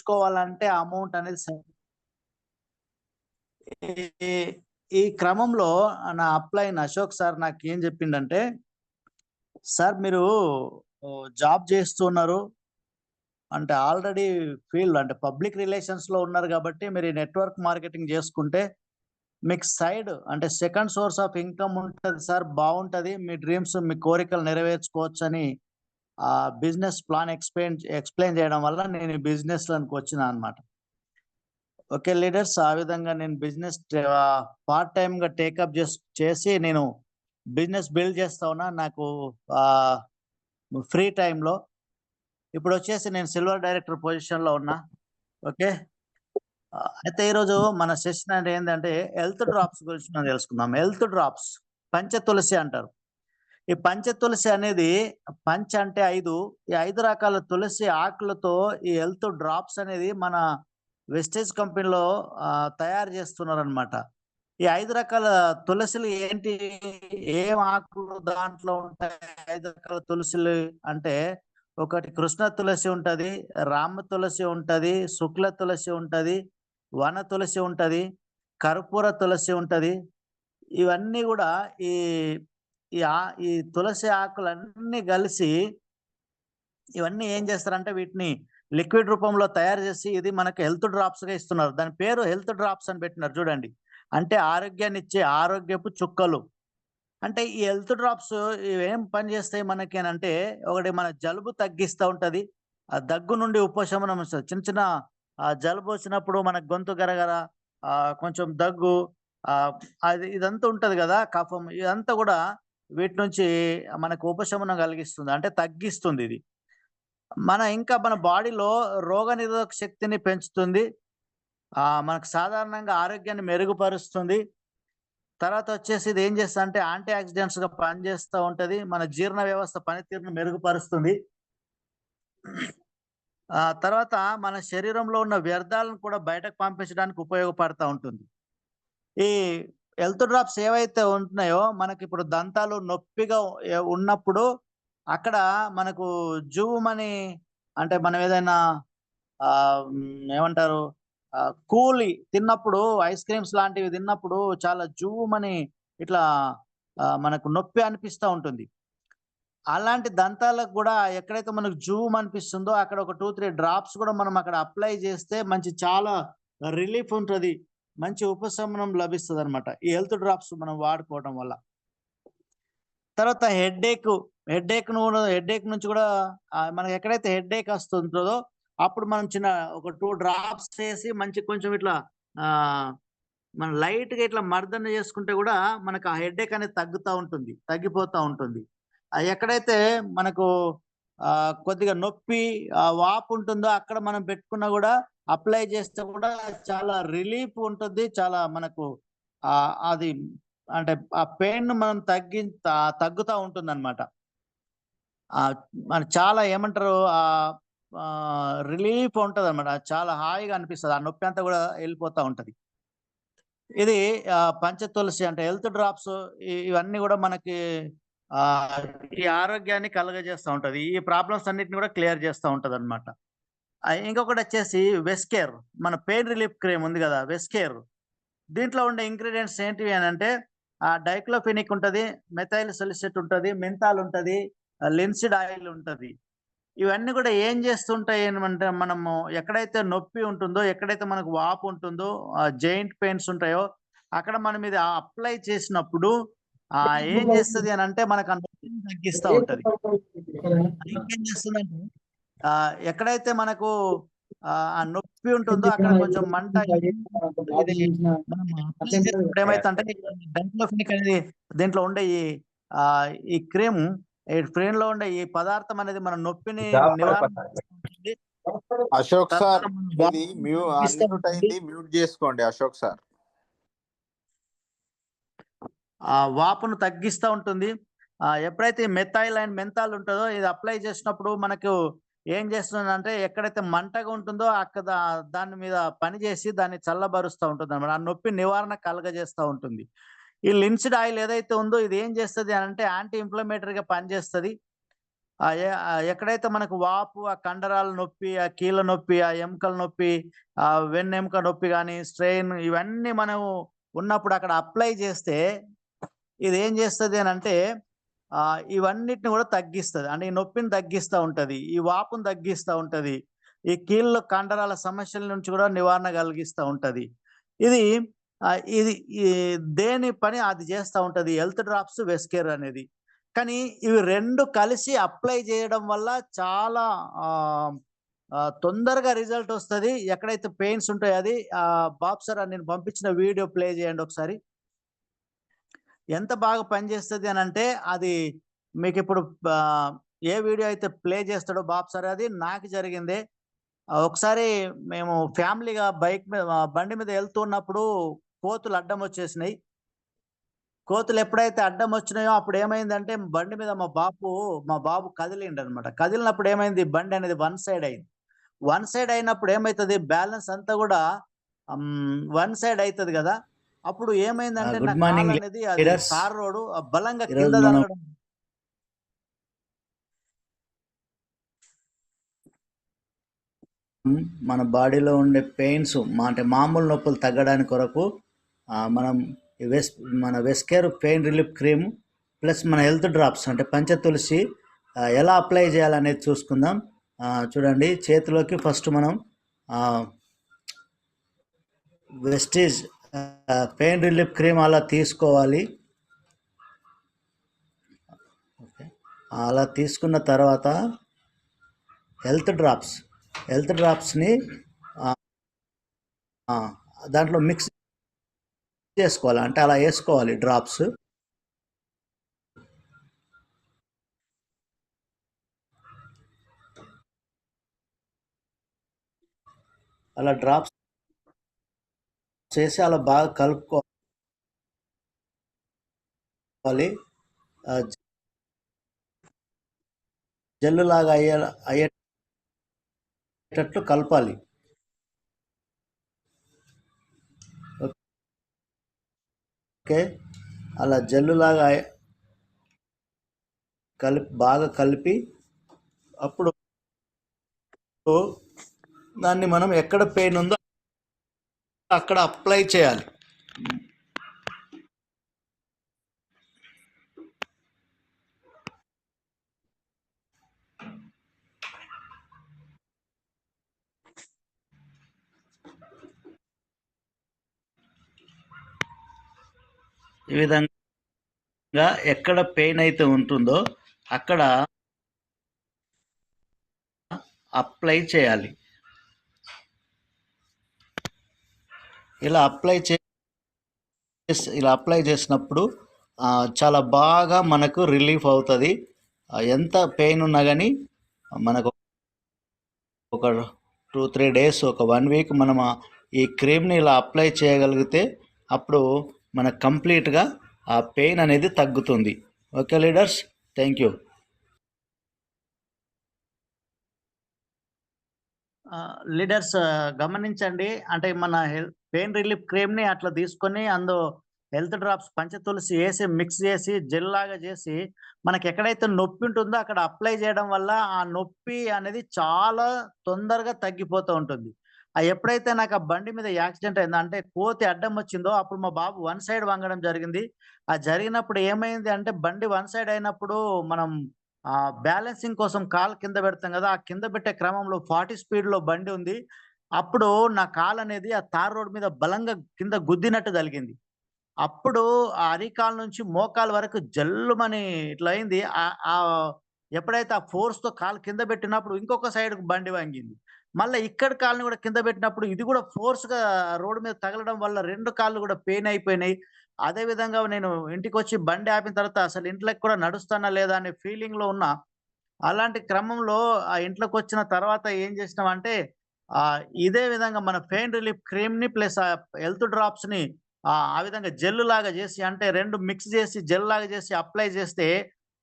తీసుకోవాలంటే అమౌంట్ అనేది ఈ ఈ క్రమంలో నా అప్లైన్ అశోక్ సార్ నాకేం చెప్పిండంటే, "సార్ మీరు జాబ్ చేస్తున్నారు. అంటే ఆల్రెడీ ఫీల్డ్ అంటే పబ్లిక్ రిలేషన్స్‌లో ఉన్నారు కాబట్టి మీరు ఈ నెట్వర్క్ మార్కెటింగ్ చేసుకుంటే మీకు సైడ్ అంటే సెకండ్ సోర్స్ ఆఫ్ ఇన్‌కమ్ ఉంటది సార్. బావుంటది. మీ డ్రీమ్స్, మీ కోరికలు నెరవేర్చుకోవచ్చని" బిజినెస్ ప్లాన్ ఎక్స్‌ప్లెయిన్ చేయడం వల్ల నేను ఈ బిజినెస్‌లోకి వచ్చినా అన్నమాట. Okay leaders. ఆ విధంగా నేను పార్ట్ టైమ్‌గా టేకప్ చేసి నేను బిజినెస్ బిల్డ్ చేస్తా ఉన్నా. నాకు ఆహ్, ఫ్రీ టైమ్‌లో. ఇప్పుడొచ్చేసి నేను సిల్వర్ డైరెక్టర్ పొజిషన్‌లో ఉన్నా. ఓకే. అయితే ఈరోజు మన సెషన్ అంటే ఏందంటే హెల్త్ డ్రాప్స్ గురించి మనం తెలుసుకుందాం. హెల్త్ డ్రాప్స్ పంచతులసి అంటారు. ఈ పంచతులసి అనేది పంచ్ అంటే 5. ఈ 5 రకాల తులసి ఆకులతో ఈ హెల్త్ డ్రాప్స్ అనేది మన వెస్టేజ్ కంపెనీలో తయారు చేస్తున్నారనమాట. ఈ 5 రకాల తులసిలు ఏంటి? ఏం ఆకులు దాంట్లో ఉంటాయి? 5 రకాల తులసిలు అంటే ఒకటి కృష్ణ తులసి ఉంటది, రామ తులసి ఉంటది, శుక్ల తులసి ఉంటది, వన తులసి ఉంటది, కర్పూర తులసి ఉంటది. ఇవన్నీ గూడా ఈ ఈ తులసి ఆకులన్నీ గలిసి ఇవన్నీ ఏం చేస్తారంటే వీటిని లిక్విడ్ రూపంలో తయారు చేసి ఇది మనకు హెల్త్ డ్రాప్స్‌గా ఇస్తున్నారు. దాని పేరు హెల్త్ డ్రాప్స్ అని పెట్టినారు చూడండి. అంటే ఆరోగ్యాన్నిచ్చే ఆరోగ్యపు చుక్కలు. అంటే ఈ హెల్త్ డ్రాప్స్ ఇవేం పని చేస్తాయి మనకి అనంటే, ఒకటి మన జలుబు తగ్గిస్తా ఉంటది. ఆ దగ్గు నుండి ఉపశమనం ఇస్తది. చిన్న చిన్న జలుబు వచ్చినప్పుడు మనకు గొంతు గరగర, కొంచెం దగ్గు, ఆహ్, ఇదంతా ఉంటది గదా! కఫం ఇదంతా గూడా వీటి నుంచి మనకు ఉపశమనం కలిగిస్తుంది. అంటే తగ్గిస్తుందిది. ఇంకా మన బాడీలో రోగనిరోధక శక్తిని పెంచుతుంది. మనకు సాధారణంగా ఆరోగ్యాన్ని మెరుగుపరుస్తుంది. తర్వాతొచ్చేసి ఇదేం చేస్తదంటే యాంటీ ఆక్సిడెంట్స్‌గా పనిచేస్తా ఉంటది. మన జీర్ణ వ్యవస్థ పనితీరును మెరుగుపరుస్తుంది. తర్వాత మన శరీరంలో ఉన్న వ్యర్థాలను కూడా బయటకు పంపించడానికి ఉపయోగపడతా ఉంటుంది. ఈ హెల్త్ డ్రాప్స్ ఏవైతే ఉంటున్నాయో మనకిప్పుడు దంతాలు నొప్పిగా ఉన్నప్పుడు అక్కడ మనకు జువ్వుమని అంటే మనం ఏదైనా ఏమంటారు? కూలి తిన్నప్పుడు ఐస్ క్రీమ్స్ లాంటివి తిన్నప్పుడు చాలా జువ్వుమని ఇట్లా మనకు నొప్పి అనిపిస్తా ఉంటుంది. అలాంటి దంతాలకు గూడా ఎక్కడైతే మనకు జువ్వుమనిపిస్తుందో అక్కడ ఒక 2, 3 డ్రాప్స్ గూడా మనం అక్కడ అప్లై చేస్తే చాలా రిలీఫ్ ఉంటది. మంచి ఉపశమనం లభిస్తదనమాట. ఈ హెల్త్ డ్రాప్స్ మనం వాడుకోవడం వల్ల. తర్వాత హెడ్‌ఏక్ నుంచి గూడా మనకి ఎక్కడైతే హెడ్‌ఏక్ వస్తుంటదో అప్పుడు మనం ఒక 2 డ్రాప్స్ ఏసి కొంచెం ఇట్లా ఆహ్, మనం లైట్‌గా ఇట్లా మర్దన చేసుకుంటే గూడా మనకు ఆ హెడ్‌ఏక్ అనేది తగ్గిపోతా ఉంటుంది. ఎక్కడైతే మనకు కొద్దిగా నొప్పి, వాపు ఉంటుందో అక్కడ మనం పెట్టుకున్నా గూడా అప్లై చేస్తే గూడా చాలా రిలీఫ్ ఉంటుంది. చాలా మనకు అది అంటే ఆ పెయిన్‌ను మనం తగ్గుతా ఉంటుందన్నమాట. ఆహ్, మన చాలా ఏమంటారు రిలీఫ్ ఉంటదన్నమాట. చాలా హాయిగా అనిపిస్తది. ఆ నొప్పి అంతా గూడా ఎళ్ళిపోతా ఉంటది. ఇది పంచ తులసి అంటే హెల్త్ డ్రాప్స్ ఇవన్నీ గూడా మనకి ఆహ్, ఈ ఆరోగ్యాన్ని కలుగజేస్తా ఉంటది. ఈ ప్రాబ్లమ్స్ అన్నిటిని గూడా క్లియర్ చేస్తా ఉంటదన్నమాట. ఇంకొకటొచ్చేసి వెస్కేర్ మన పెయిన్ రిలీఫ్ క్రీమ్ ఉంది గదా! వెస్కేర్. దీంట్లో ఉండే ఇంగ్రీడియెంట్స్ ఏంటివి అనంటే డైక్లోఫెనిక్ ఉంటది, మెథైల్ సాలిసైట్ ఉంటది, మెంథాల్ ఉంటది, లిన్సిడ్ ఆయిల్ ఉంటది. ఇవన్నీ గూడా ఏం చేస్తుంటాయి అంటే మనము ఎక్కడైతే నొప్పి ఉంటుందో, ఎక్కడైతే మనకు వాపు ఉంటుందో, జాయింట్ పెయిన్స్ ఉంటాయో, అక్కడ మనం ఇది అప్లై చేసినప్పుడు ఏం చేస్తది అనంటే మనకు ఆ నొప్పిని తగ్గిస్తా ఉంటది. ఇంకేం చేస్తుందంటే ఎక్కడైతే మనకు ఆ నొప్పి ఉంటుందో అక్కడ కొంచెం మంట ఇది మనం అప్లై చేసినప్పుడు ఏమైతంటే డైక్లోఫెనిక్ అనేది దీంట్లో ఉండే ఈ క్రీమ్ ఈ ఫ్రేమ్‌లో ఉండే ఈ పదార్థం అనేది మన నొప్పిని నివారణ చేస్తుంది. అశోక్ తర్వాత సార్ మన ఇది వాపుని తగ్గిస్తా అన్‌మ్యూట్ ఉంటుంది. అయింది. మ్యూట్ చేసుకోండి అశోక్ సార్. వాపును తగ్గిస్తా ఉంటుంది. ఎప్పుడైతే మెథైల్ అండ్ మెంథాల్ ఉంటదో ఇది అప్లై చేసినప్పుడు మనకు ఏం చేస్తుందంటే ఎక్కడైతే మంటగా ఉంటుందో అక్కడ దాని మీద పని చేసి దాన్ని చల్లబరుస్తా ఉంటుందన్నమాట. ఆ నొప్పి నివారణ కలుగజేస్తా ఉంటుంది. ఈ లిన్సిడ్ ఆయిల్ ఏదైతే ఉందో ఇది ఏం చేస్తది అనంటే యాంటీ ఇన్‌ఫ్లమేటరీగా పనిచేస్తది. ఎక్కడైతే మనకు వాపు, ఆ కండరాల నొప్పి, ఆ కీళ్ళ నొప్పి, ఆ ఎముకల నొప్పి, వెన్నెముక నొప్పి గాని, స్ట్రెయిన్ ఇవన్నీ మనం ఉన్నప్పుడు అక్కడ అప్లై చేస్తే ఇదేం చేస్తది అనంటే ఇవన్నిటిని గూడా తగ్గిస్తది. అంటే ఈ నొప్పిని తగ్గిస్తా ఉంటది. ఈ వాపుని తగ్గిస్తా ఉంటది. ఈ కీళ్ళ కండరాల సమస్యల నుంచి గూడా నివారణ కలిగిస్తా ఉంటది. ఇది ఇది ఈ దేని పని అది చేస్తా ఉంటది. హెల్త్ డ్రాప్స్, వెస్కేర్ అనేది. కానీ ఇవి 2 కలిసి అప్లై చేయడం వల్ల చాలా ఆహ్, తొందరగా రిజల్ట్ ఒస్తది. ఎక్కడైతే పెయిన్స్ ఉంటాయో అది బాబు సార్ నేను పంపించిన వీడియో ప్లే చేయండి ఒకసారి. ఎంత బాగా పనిచేస్తది అనంటే, అది మీకిప్పుడు ఏ వీడియో అయితే ప్లే చేస్తాడో బాబు సార్ అది నాకు జరిగిందే. ఒకసారి మేము ఫ్యామిలీగా బండి మీద ఎళ్తున్నప్పుడు కోతులు అడ్డమొచ్చేసినాయి. కోతులు ఎప్పుడైతే అడ్డమొచ్చినాయో అప్పుడేమైందంటే బండి మీద మా బాబు కదిలిండనమాట. కదిలినప్పుడు ఏమైంది బండి అనేది వన్ సైడ్ అయింది. వన్ సైడ్ అయినప్పుడు ఏమైతది బ్యాలెన్స్ అంతా గూడా వన్ సైడ్ అయితది గదా! అప్పుడు ఏమైందంటే నా గుడ్ మార్నింగ్ కాలనేది అది లీడర్స్. తార్ రోడ్డు బలంగా కింద ఈరోజు మనం తగలడం. మన బాడీలో ఉండే పెయిన్స్ అంటే మామూలు నొప్పులు తగ్గడానికి కొరకు మనం మన వెస్కేర్ పెయిన్ రిలీఫ్ క్రీమ్ ప్లస్ మన హెల్త్ డ్రాప్స్ అంటే పంచతులసి ఎలా అప్లై చేయాలనేది చూసుకుందాం. చూడండి, చేతిలోకి ఫస్ట్ మనం వెస్టీజ్ పెయిన్ రిలీఫ్ క్రీమ్ అలా తీసుకోవాలి. అలా తీసుకున్న తర్వాత హెల్త్ డ్రాప్స్ని దాంట్లో మిక్స్ చేసుకోవాలి. అంటే అలా వేసుకోవాలి డ్రాప్స్. అలా డ్రాప్స్ చేసి అలా బాగా కలుపుకోవాలి. జెల్ లాగా అయ్యేటట్లు కలపాలి. ఓకే, అలా జెల్ లాగా బాగా కలిపి అప్పుడు దాన్ని మనం ఎక్కడ పెయిన్ ఉందో అక్కడ అప్లై చేయాలి. ఈ విధంగా ఎక్కడ పెయిన్ అయితే ఉంటుందో అక్కడ అప్లై చేయాలి. ఇలా అప్లై చేసినప్పుడు చాలా బాగా మనకు రిలీఫ్ అవుతుంది. ఎంత పెయిన్ ఉన్నా కానీ మనకు ఒక 2-3 డేస్, ఒక 1 వీక్ మనం ఈ క్రీమ్ని ఇలా అప్లై చేయగలిగితే అప్పుడు మనకు కంప్లీట్గా ఆ పెయిన్ అనేది తగ్గుతుంది. Okay leaders, thank you. Leaders గమనించండి. అంటే మన పెయిన్ రిలీఫ్ క్రీమ్‌ని అట్లా తీసుకొని హెల్త్ డ్రాప్స్ పంచతులసి ఏసి మిక్స్ చేసి జెల్ లాగా చేసి మనకెక్కడైతే నొప్పి ఉంటుందో అక్కడ అప్లై చేయడం వల్ల ఆ నొప్పి అనేది చాలా తొందరగా తగ్గిపోతూ ఉంటుంది. ఎప్పుడైతే నాకు ఆ బండి మీద యాక్సిడెంట్ అయిందో అంటే కోతి అడ్డం వచ్చిందో అప్పుడు మా బాబు వన్ సైడ్ వంగడం జరిగింది. జరిగినప్పుడు ఏమైంది అంటే బండి వన్ సైడ్ అయినప్పుడు మనం బ్యాలెన్సింగ్ కోసం కాలు కింద పెడతాం గదా! ఆ కింద పెట్టే క్రమంలో 40 స్పీడ్‌లో బండి ఉంది. అప్పుడు నా కాలనేది ఆ తార్ రోడ్ మీద బలంగా కింద గుద్దినట్టు తలిగింది. అప్పుడు ఆ అరికాలు నుంచి మోకాలు వరకు జల్లుమని ఇట్లా అయింది. ఎప్పుడైతే ఆ ఫోర్స్‌తో కాలు కింద పెట్టినప్పుడు ఇంకొక సైడ్‌కి బండి వంగింది. మళ్ళా ఇక్కడ కాలుని గూడా కింద పెట్టినప్పుడు ఇది గూడా ఫోర్స్‌గా రోడ్ మీద తగలడం వల్ల 2 కాళ్ళు గూడా పెయిన్ అయిపోయినాయి. అదే విధంగా నేను ఇంటికొచ్చి బండి ఆపిన తర్వాత అసలు ఇంట్లోకి కూడా నడుస్తానా లేదా అనే ఫీలింగ్‌లో ఉన్నా. అలాంటి క్రమంలో ఆ ఇంట్లోకొచ్చిన తర్వాత ఏం చేసినామంటే, ఇదే విధంగా మన పెయిన్ రిలీఫ్ క్రీమ్‌ని ప్లస్ హెల్త్ డ్రాప్స్‌ని ఆ విధంగా జెల్ లాగా చేసి అంటే 2 మిక్స్ చేసి జెల్ లాగా చేసి అప్లై చేస్తే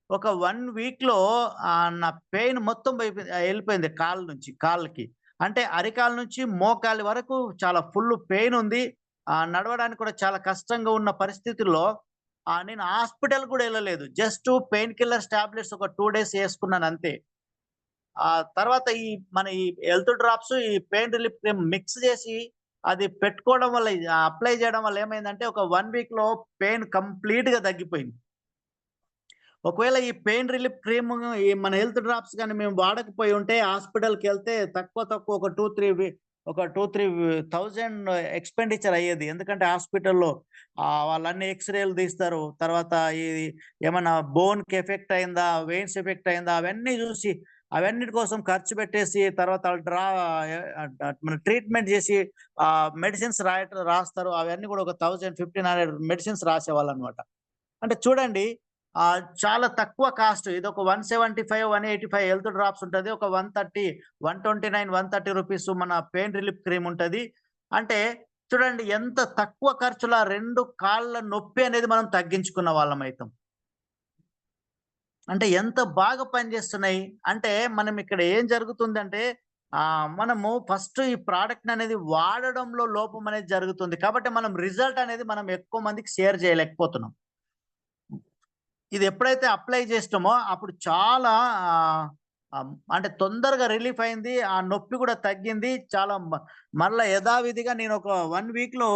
ఒక 1 వీక్‌లో నా పెయిన్ మొత్తం ఎళ్ళిపోయింది కాళ్ళకి. అంటే అరికాలు నుంచి మోకాలి వరకు చాలా ఫుల్ పెయిన్ ఉంది. నడవడానికి కూడా చాలా కష్టంగా ఉన్న పరిస్థితుల్లో నేను హాస్పిటల్ కూడా వెళ్ళలేదు. జస్ట్ పెయిన్ కిల్లర్స్ టాబ్లెట్స్ ఒక 2 డేస్ యేసుకున్నాను అంతే. తర్వాత ఈ హెల్త్ డ్రాప్స్, ఈ పెయిన్ రిలీఫ్ క్రీమ్ మిక్స్ చేసి అది పెట్టుకోవడం వల్ల అప్లై చేయడం వల్ల ఏమైందంటే ఒక 1 వీక్‌లో పెయిన్ కంప్లీట్‌గా తగ్గిపోయింది. ఒకవేళ ఈ పెయిన్ రిలీఫ్ క్రీమ్, ఈ మన హెల్త్ డ్రాప్స్ గాని మేము వాడకపోయి ఉంటే హాస్పిటల్‌కెళ్తే తక్కువ ఒక 2,000 ఎక్స్‌పెండిచర్ అయ్యేది. ఎందుకంటే హాస్పిటల్‌లో వాళ్ళన్నీ ఎక్స్‌రేలు తీస్తారు. తర్వాత ఏమన్నా బోన్‌కి ఎఫెక్ట్ అయిందా? వెయిన్స్ ఎఫెక్ట్ అయిందా? అవన్నీ చూసి అవన్నిటి కోసం ఖర్చు పెట్టేసి తర్వాత మన ట్రీట్మెంట్ చేసి మెడిసిన్స్ రాస్తారు. అవన్నీ కూడా ఒక 1000, 1500 మెడిసిన్స్ రాసేవాళ్ళనమాట. అంటే చూడండి, చాలా తక్కువ కాస్ట్. ఇదొక 175, 185 హెల్త్ డ్రాప్స్ ఉంటది. ఒక 130, 129, 130 రూపీస్ మన పెయిన్ రిలీఫ్ క్రీమ్ ఉంటది. అంటే చూడండి ఎంత తక్కువ ఖర్చులో 2 కాళ్ళ నొప్పి అనేది మనం తగ్గించుకున్న వాళ్ళమైతాం. అంటే ఎంత బాగా పనిచేస్తున్నాయి. అంటే మనం ఇక్కడ ఏం జరుగుతుందంటే మనము ఫస్ట్ ఈ ప్రొడక్ట్‌ని అనేది వాడడంలో లోపం అనేది జరుగుతుంది. కాబట్టి మనం రిజల్ట్ అనేది మనం ఎక్కువ మందికి షేర్ చేయలేకపోతున్నాం. ఇది ఎప్పుడైతే అప్లై చేసినామో అప్పుడు చాలా అంటే తొందరగా రిలీఫ్ అయింది. ఆ నొప్పి కూడా తగ్గింది. చాలా మళ్ళా యథావిధిగా నేను ఒక 1 వీక్‌లో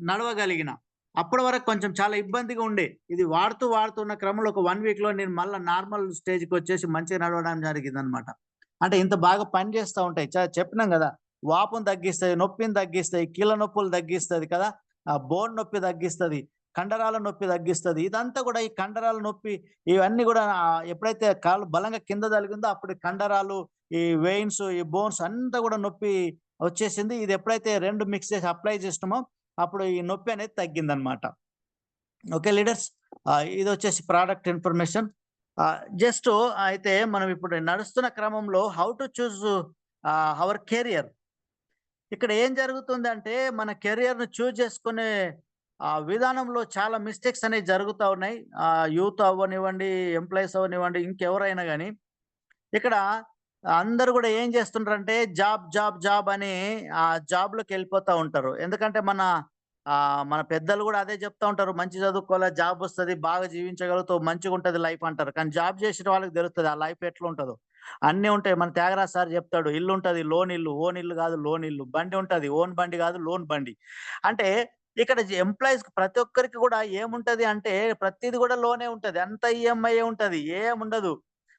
నడవగలిగిన. అప్పటి వరకు కొంచెం చాలా ఇబ్బందిగా ఉండే. ఇది వాడుతున్న క్రమంలో ఒక 1 వీక్‌లో నేను మళ్ళా నార్మల్ స్టేజ్‌కొచ్చేసి మంచిగా నడవడం జరిగిందనమాట. అంటే ఇంత బాగా పనిచేస్తా ఉంటాయి. చెప్పినాం గదా! వాపుని తగ్గిస్తాయి, నొప్పిని తగ్గిస్తాయి, కీళ్ళ నొప్పులు తగ్గిస్తది కదా! బోన్ నొప్పి తగ్గిస్తది. కండరాల నొప్పి తగ్గిస్తది. ఇదంతా గూడా ఈ కండరాల నొప్పి ఇవన్నీ గూడా ఎప్పుడైతే కాలు బలంగా కింద తగిలిందో అప్పుడు కండరాలు, ఈ వెయిన్స్, ఈ బోన్స్ అంతా గూడా నొప్పి వచ్చేసింది. ఇది ఎప్పుడైతే 2 మిక్స్ చేసి అప్లై చేసినామో అప్పుడు ఈ నొప్పి అనేది తగ్గిందనమాట. Okay leaders. ఇదొచ్చేసి ప్రొడక్ట్ ఇన్ఫర్మేషన్. జస్ట్ అయితే మనం ఇప్పుడు నడుస్తున్న క్రమంలో how to choose our career. ఇక్కడ ఏం జరుగుతుందంటే మన కెరియర్‌ని చూజ్ చేసుకునే విధానంలో చాలా మిస్టేక్స్ అనేవి జరుగుతా ఉన్నాయి. యూత్ అవ్వనివ్వండి, ఎంప్లాయీస్ అవ్వనివ్వండి, ఇంకెవరైనా గాని. ఇక్కడ అందరూ గూడా ఏం చేస్తుండ్రంటే జాబ్ అని జాబ్‌లోకెళ్ళిపోతా ఉంటారు. ఎందుకంటే మన పెద్దలు గూడా అదే చెప్తా ఉంటారు. మంచి చదువుకోవాలి, జాబొస్తది, బాగా జీవించగలుగుతావు, మంచిగుంటది లైఫ్ అంటారు. కానీ జాబ్ చేసిన వాళ్ళకి తెలుస్తది ఆ లైఫ్ ఎట్లుంటదో. అన్నీ ఉంటాయి. మన త్యాగరాజు సార్ చెప్తాడు. ఇల్లుంటది, లోన్ ఇల్లు, ఓన్ ఇల్లు కాదు లోన్ ఇల్లు. బండి ఉంటది, ఓన్ బండి కాదు లోన్ బండి. అంటే ఇక్కడ ఎంప్లాయీస్‌కి ప్రతి ఒక్కరికి గూడా ఏముంటది అంటే ప్రతీది గూడా లోనే ఉంటది. అంతా ఈఎంఐయే ఉంటది. ఏముండదు.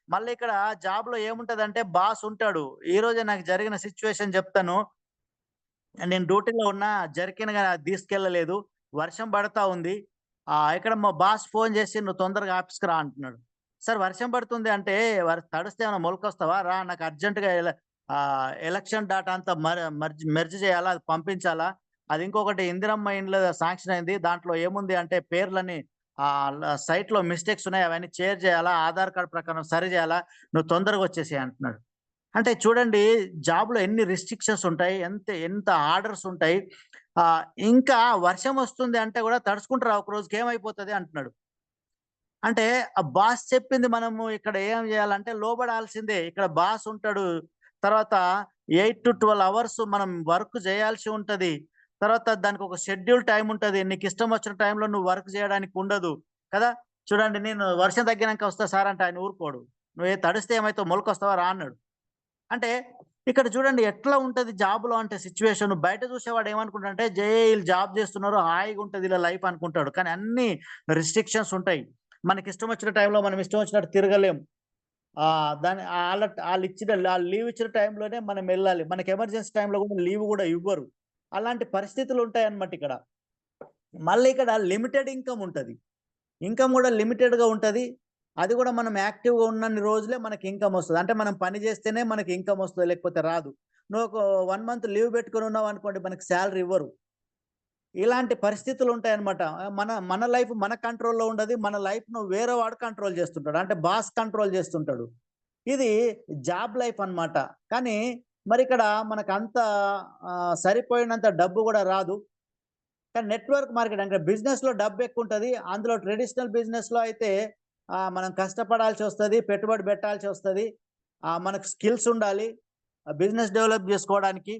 మళ్ళీ ఇక్కడ జాబ్‌లో ఏముంటదంటే బాస్ ఉంటాడు. ఈరోజే నాకు జరిగిన సిట్యుయేషన్ చెప్తాను. నేను డ్యూటీలో ఉన్నా, జర్కిన్‌గా తీసుకెళ్ళలేదు. వర్షం పడతా ఉంది. ఇక్కడ మా బాస్ ఫోన్ చేసి "నువ్వు తొందరగా ఆఫీస్‌కి రా" అంటున్నాడు. సార్ వర్షం పడుతుంది అంటే, తడిస్తే ఏమైనా మొలకొస్తావా? రా నాకు అర్జెంట్‌గా ఎలక్షన్ డాటా అంతా మెర్జ్ చేయాలా, అది పంపించాలా. అది ఇంకొకటి ఇందిరమ్మ ఇండ్ల శాంక్షన్ అయింది. దాంట్లో ఏముంది అంటే పేర్లన్నీ సైట్‌లో మిస్టేక్స్ ఉన్నాయి. అవన్నీ చేయాలా. ఆధార్ కార్డ్ ప్రకారం సరి చేయాలా. నువ్వు తొందరగా వచ్చేసేయి అంటున్నాడు. అంటే చూడండి జాబ్‌లో ఎన్ని రిస్ట్రిక్షన్స్ ఉంటాయి. ఎంత ఆర్డర్స్ ఉంటాయి. ఇంకా వర్షం వస్తుంది అంటే గూడా తడుసుకుంటూ రా, ఒక రోజుకి ఏమైపోతది అంటున్నాడు. అంటే ఆ బాస్ చెప్పింది మనము ఇక్కడ ఏం జేయాలంటే లోబడాల్సిందే. ఇక్కడ బాస్ ఉంటాడు. తర్వాత 8-12 అవర్స్ మనం వర్క్ జేయాల్సి ఉంటది. తర్వాత దానికొక షెడ్యూల్ టైమ్ ఉంటది. నీకిష్టం వచ్చిన టైంలో నువ్వు వర్క్ జేయడానికి ఉండదు. కదా! చూడండి నేను వర్షం తగ్గినంక వస్తా సార్ అంటే ఆయన ఊరుకోడు. తడిస్తే ఏమైతావు మొలకొస్తావా రా అన్నాడు. అంటే ఇక్కడ చూడండి ఎట్లా ఉంటది జాబ్‌లో అంటే సిట్యుయేషన్. బయట చూసేవాడు ఏమనుకుంటాడంటే ఈళ్ళు జాబ్ జేస్తున్నారు, హాయిగుంటది ఈళ్ళ లైఫ్ అనుకుంటాడు. కానీ అన్ని రిస్ట్రిక్షన్స్ ఉంటాయి. మనకిష్టం వచ్చిన టైంలో మనం ఇష్టం వచ్చినట్టు తిరగలేం. దాని ఆళ్ళు లీవ్ ఇచ్చిన టైంలోనే మనం ఎళ్ళాలి. మనకి ఎమర్జెన్సీ టైంలో గూడా లీవ్ గూడా ఇవ్వరు. అలాంటి పరిస్థితులు ఉంటాయన్నమాట ఇక్కడ. మళ్ళీ ఇక్కడ లిమిటెడ్ ఇన్‌కమ్ ఉంటది. ఇన్‌కమ్ గూడా లిమిటెడ్‌గా ఉంటది. అది గూడా మనం యాక్టివ్‌గా ఉన్నన్ని రోజులే మనకి ఇన్‌కమ్ ఒస్తది. అంటే మనం పని జేస్తేనే మనకి ఇన్‌కమ్ ఒస్తది. లేకపోతే రాదు. నువ్వు ఒక 1 మంత్ లీవ్ పెట్టుకొని ఉన్నావనుకోండి మనకి సాలరీ ఇవ్వరు. ఇలాంటి పరిస్థితులుంటాయన్నమాట. మన లైఫ్ మన కంట్రోల్‌లో ఉండది. మన లైఫ్‌ను వేరే వాడు కంట్రోల్ జేస్తుంటాడు. అంటే బాస్ కంట్రోల్ జేస్తుంటాడు. ఇది జాబ్ లైఫ్ అన్నమాట. కానీ మరిక్కడ మనకంత సరిపోయినంత డబ్బు గూడా రాదు. కానీ నెట్‌వర్క్ మార్కెట్ అంటే బిజినెస్‌లో డబ్బెక్కువుంటది. అందులో ట్రెడిషనల్ బిజినెస్‌లో అయితే మనం కష్టపడాల్సొస్తది. పెట్టుబడి పెట్టాల్సొస్తది. మనకు స్కిల్స్ ఉండాలి. బిజినెస్ డెవలప్ జేసుకోవడానికి.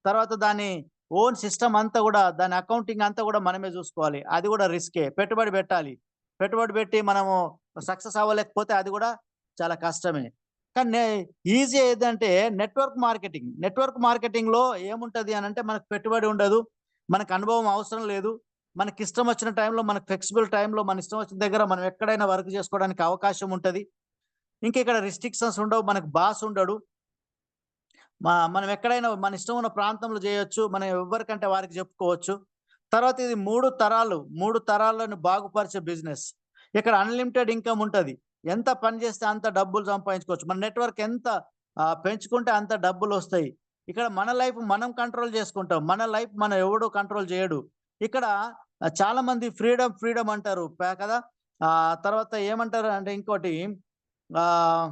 తర్వాత దాన్ని ఓన్ సిస్టమ్ అంతా కూడా దాని అకౌంటింగ్ అంతా కూడా మనమే చూసుకోవాలి. అది కూడా రిస్కే. పెట్టుబడి పెట్టాలి. పెట్టుబడి పెట్టి మనము సక్సెస్ అవ్వలేకపోతే అది కూడా చాలా కష్టమే. కానీ ఈజీ ఏదంటే నెట్వర్క్ మార్కెటింగ్. నెట్వర్క్ మార్కెటింగ్‌లో ఏముంటది అనంటే మనకు పెట్టుబడి ఉండదు. మనకు అనుభవం అవసరం లేదు. మనకిష్టం వచ్చిన టైంలో, మనకు ఫ్లెక్సిబుల్ టైంలో మన ఇష్టం వచ్చిన దగ్గర మనం ఎక్కడైనా వర్క్ చేసుకోవడానికి అవకాశం ఉంటది. ఇంకా ఇక్కడ రిస్ట్రిక్షన్స్ ఉండవు. మనకు బాస్ ఉండడు. మనం ఎక్కడైనా మన ఇష్టం ఉన్న ప్రాంతంలో చేయొచ్చు. మనం ఎవ్వరికంటే వారికి చెప్పుకోవచ్చు. తర్వాత ఇది 3 తరాలను బాగుపరిచే బిజినెస్. ఇక్కడ అన్‌లిమిటెడ్ ఇన్‌కమ్ ఉంటది. ఎంత పని చేస్తే అంత డబ్బులు సంపాదించుకోవచ్చు. మన నెట్వర్క్ ఎంత పెంచుకుంటే అంత డబ్బులొస్తాయి. ఇక్కడ మన లైఫ్ మనం కంట్రోల్ చేసుకుంటాం. మన లైఫ్ మనం ఎవడు కంట్రోల్ చేయడు. ఇక్కడ చాలామంది ఫ్రీడమ్ అంటారు కదా! తర్వాత ఏమంటారు అంటే ఇంకోటి ఆహ్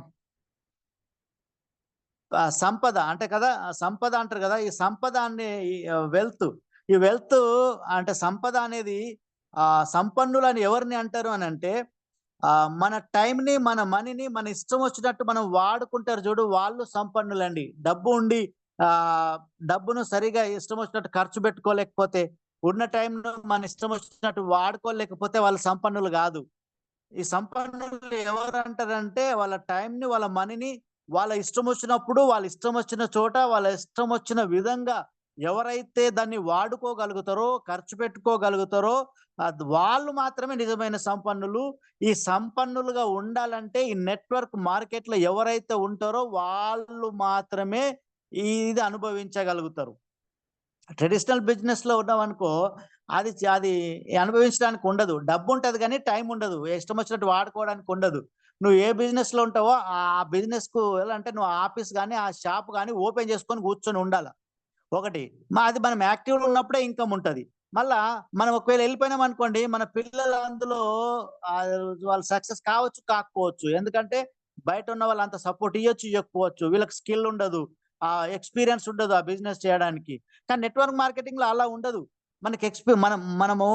సంపద అంటే కదా! సంపద అంటారు కదా! ఈ సంపద అనే ఈ వెల్త్ అంటే సంపద అనేది సంపన్నులని ఎవరిని అంటారు అనంటే మన టైమ్‌ని, మన మనీని మన ఇష్టం వచ్చినట్టు మనం వాడుకుంటారు చూడు వాళ్ళు సంపన్నులండి. డబ్బు ఉండి ఆహ్, డబ్బును సరిగా ఇష్టం వచ్చినట్టు ఖర్చు పెట్టుకోలేకపోతే, ఉన్న టైంను మన ఇష్టం వచ్చినట్టు వాడుకోలేకపోతే వాళ్ళు సంపన్నులు గాదు. ఈ సంపన్నులు ఎవరంటారంటే వాళ్ళ టైంని, వాళ్ళ మనీని వాళ్ళ ఇష్టమొచ్చినప్పుడు, వాళ్ళ ఇష్టమొచ్చిన చోట, వాళ్ళ ఇష్టమొచ్చిన విధంగా ఎవరైతే దాన్ని వాడుకోగలుగుతారో, ఖర్చు పెట్టుకోగలుగుతారో వాళ్ళు మాత్రమే నిజమైన సంపన్నులు. ఈ సంపన్నులుగా ఉండాలంటే ఈ నెట్వర్క్ మార్కెట్‌లో ఎవరైతే ఉంటారో వాళ్ళు మాత్రమే ఇది అనుభవించగలుగుతారు. ట్రెడిషనల్ బిజినెస్‌లో ఉన్నామనుకో, అది అనుభవించడానికి ఉండదు. డబ్బుంటది గానీ టైముండదు. ఇష్టమొచ్చినట్టు వాడుకోవడానికి ఉండదు. నువ్వు ఏ బిజినెస్‌లో ఉంటావో ఆ బిజినెస్‌కు ఎలా అంటే నువ్వు ఆఫీస్ గాని, ఆ షాప్ గాని ఓపెన్ చేసుకొని కూర్చొని ఉండాల. ఒకటి. అది మనం యాక్టివ్‌లో ఉన్నప్పుడే ఇన్‌కమ్ ఉంటది. మళ్ళా మనం ఒకవేళ ఎళ్ళిపోయినామనుకోండి, మన పిల్లలు అందులో ఆహ్, వాళ్ళు సక్సెస్ కావచ్చు, కాకపోవచ్చు. ఎందుకంటే బయటున్న వాళ్ళు అంత సపోర్ట్ ఇయ్యొచ్చు, ఇయ్యకపోవచ్చు. వీళ్ళకి స్కిల్ ఉండదు. ఎక్స్‌పీరియన్స్ ఉండదు ఆ బిజినెస్ చేయడానికి. కానీ నెట్వర్క్ మార్కెటింగ్‌లో అలా ఉండదు. మనకి మనము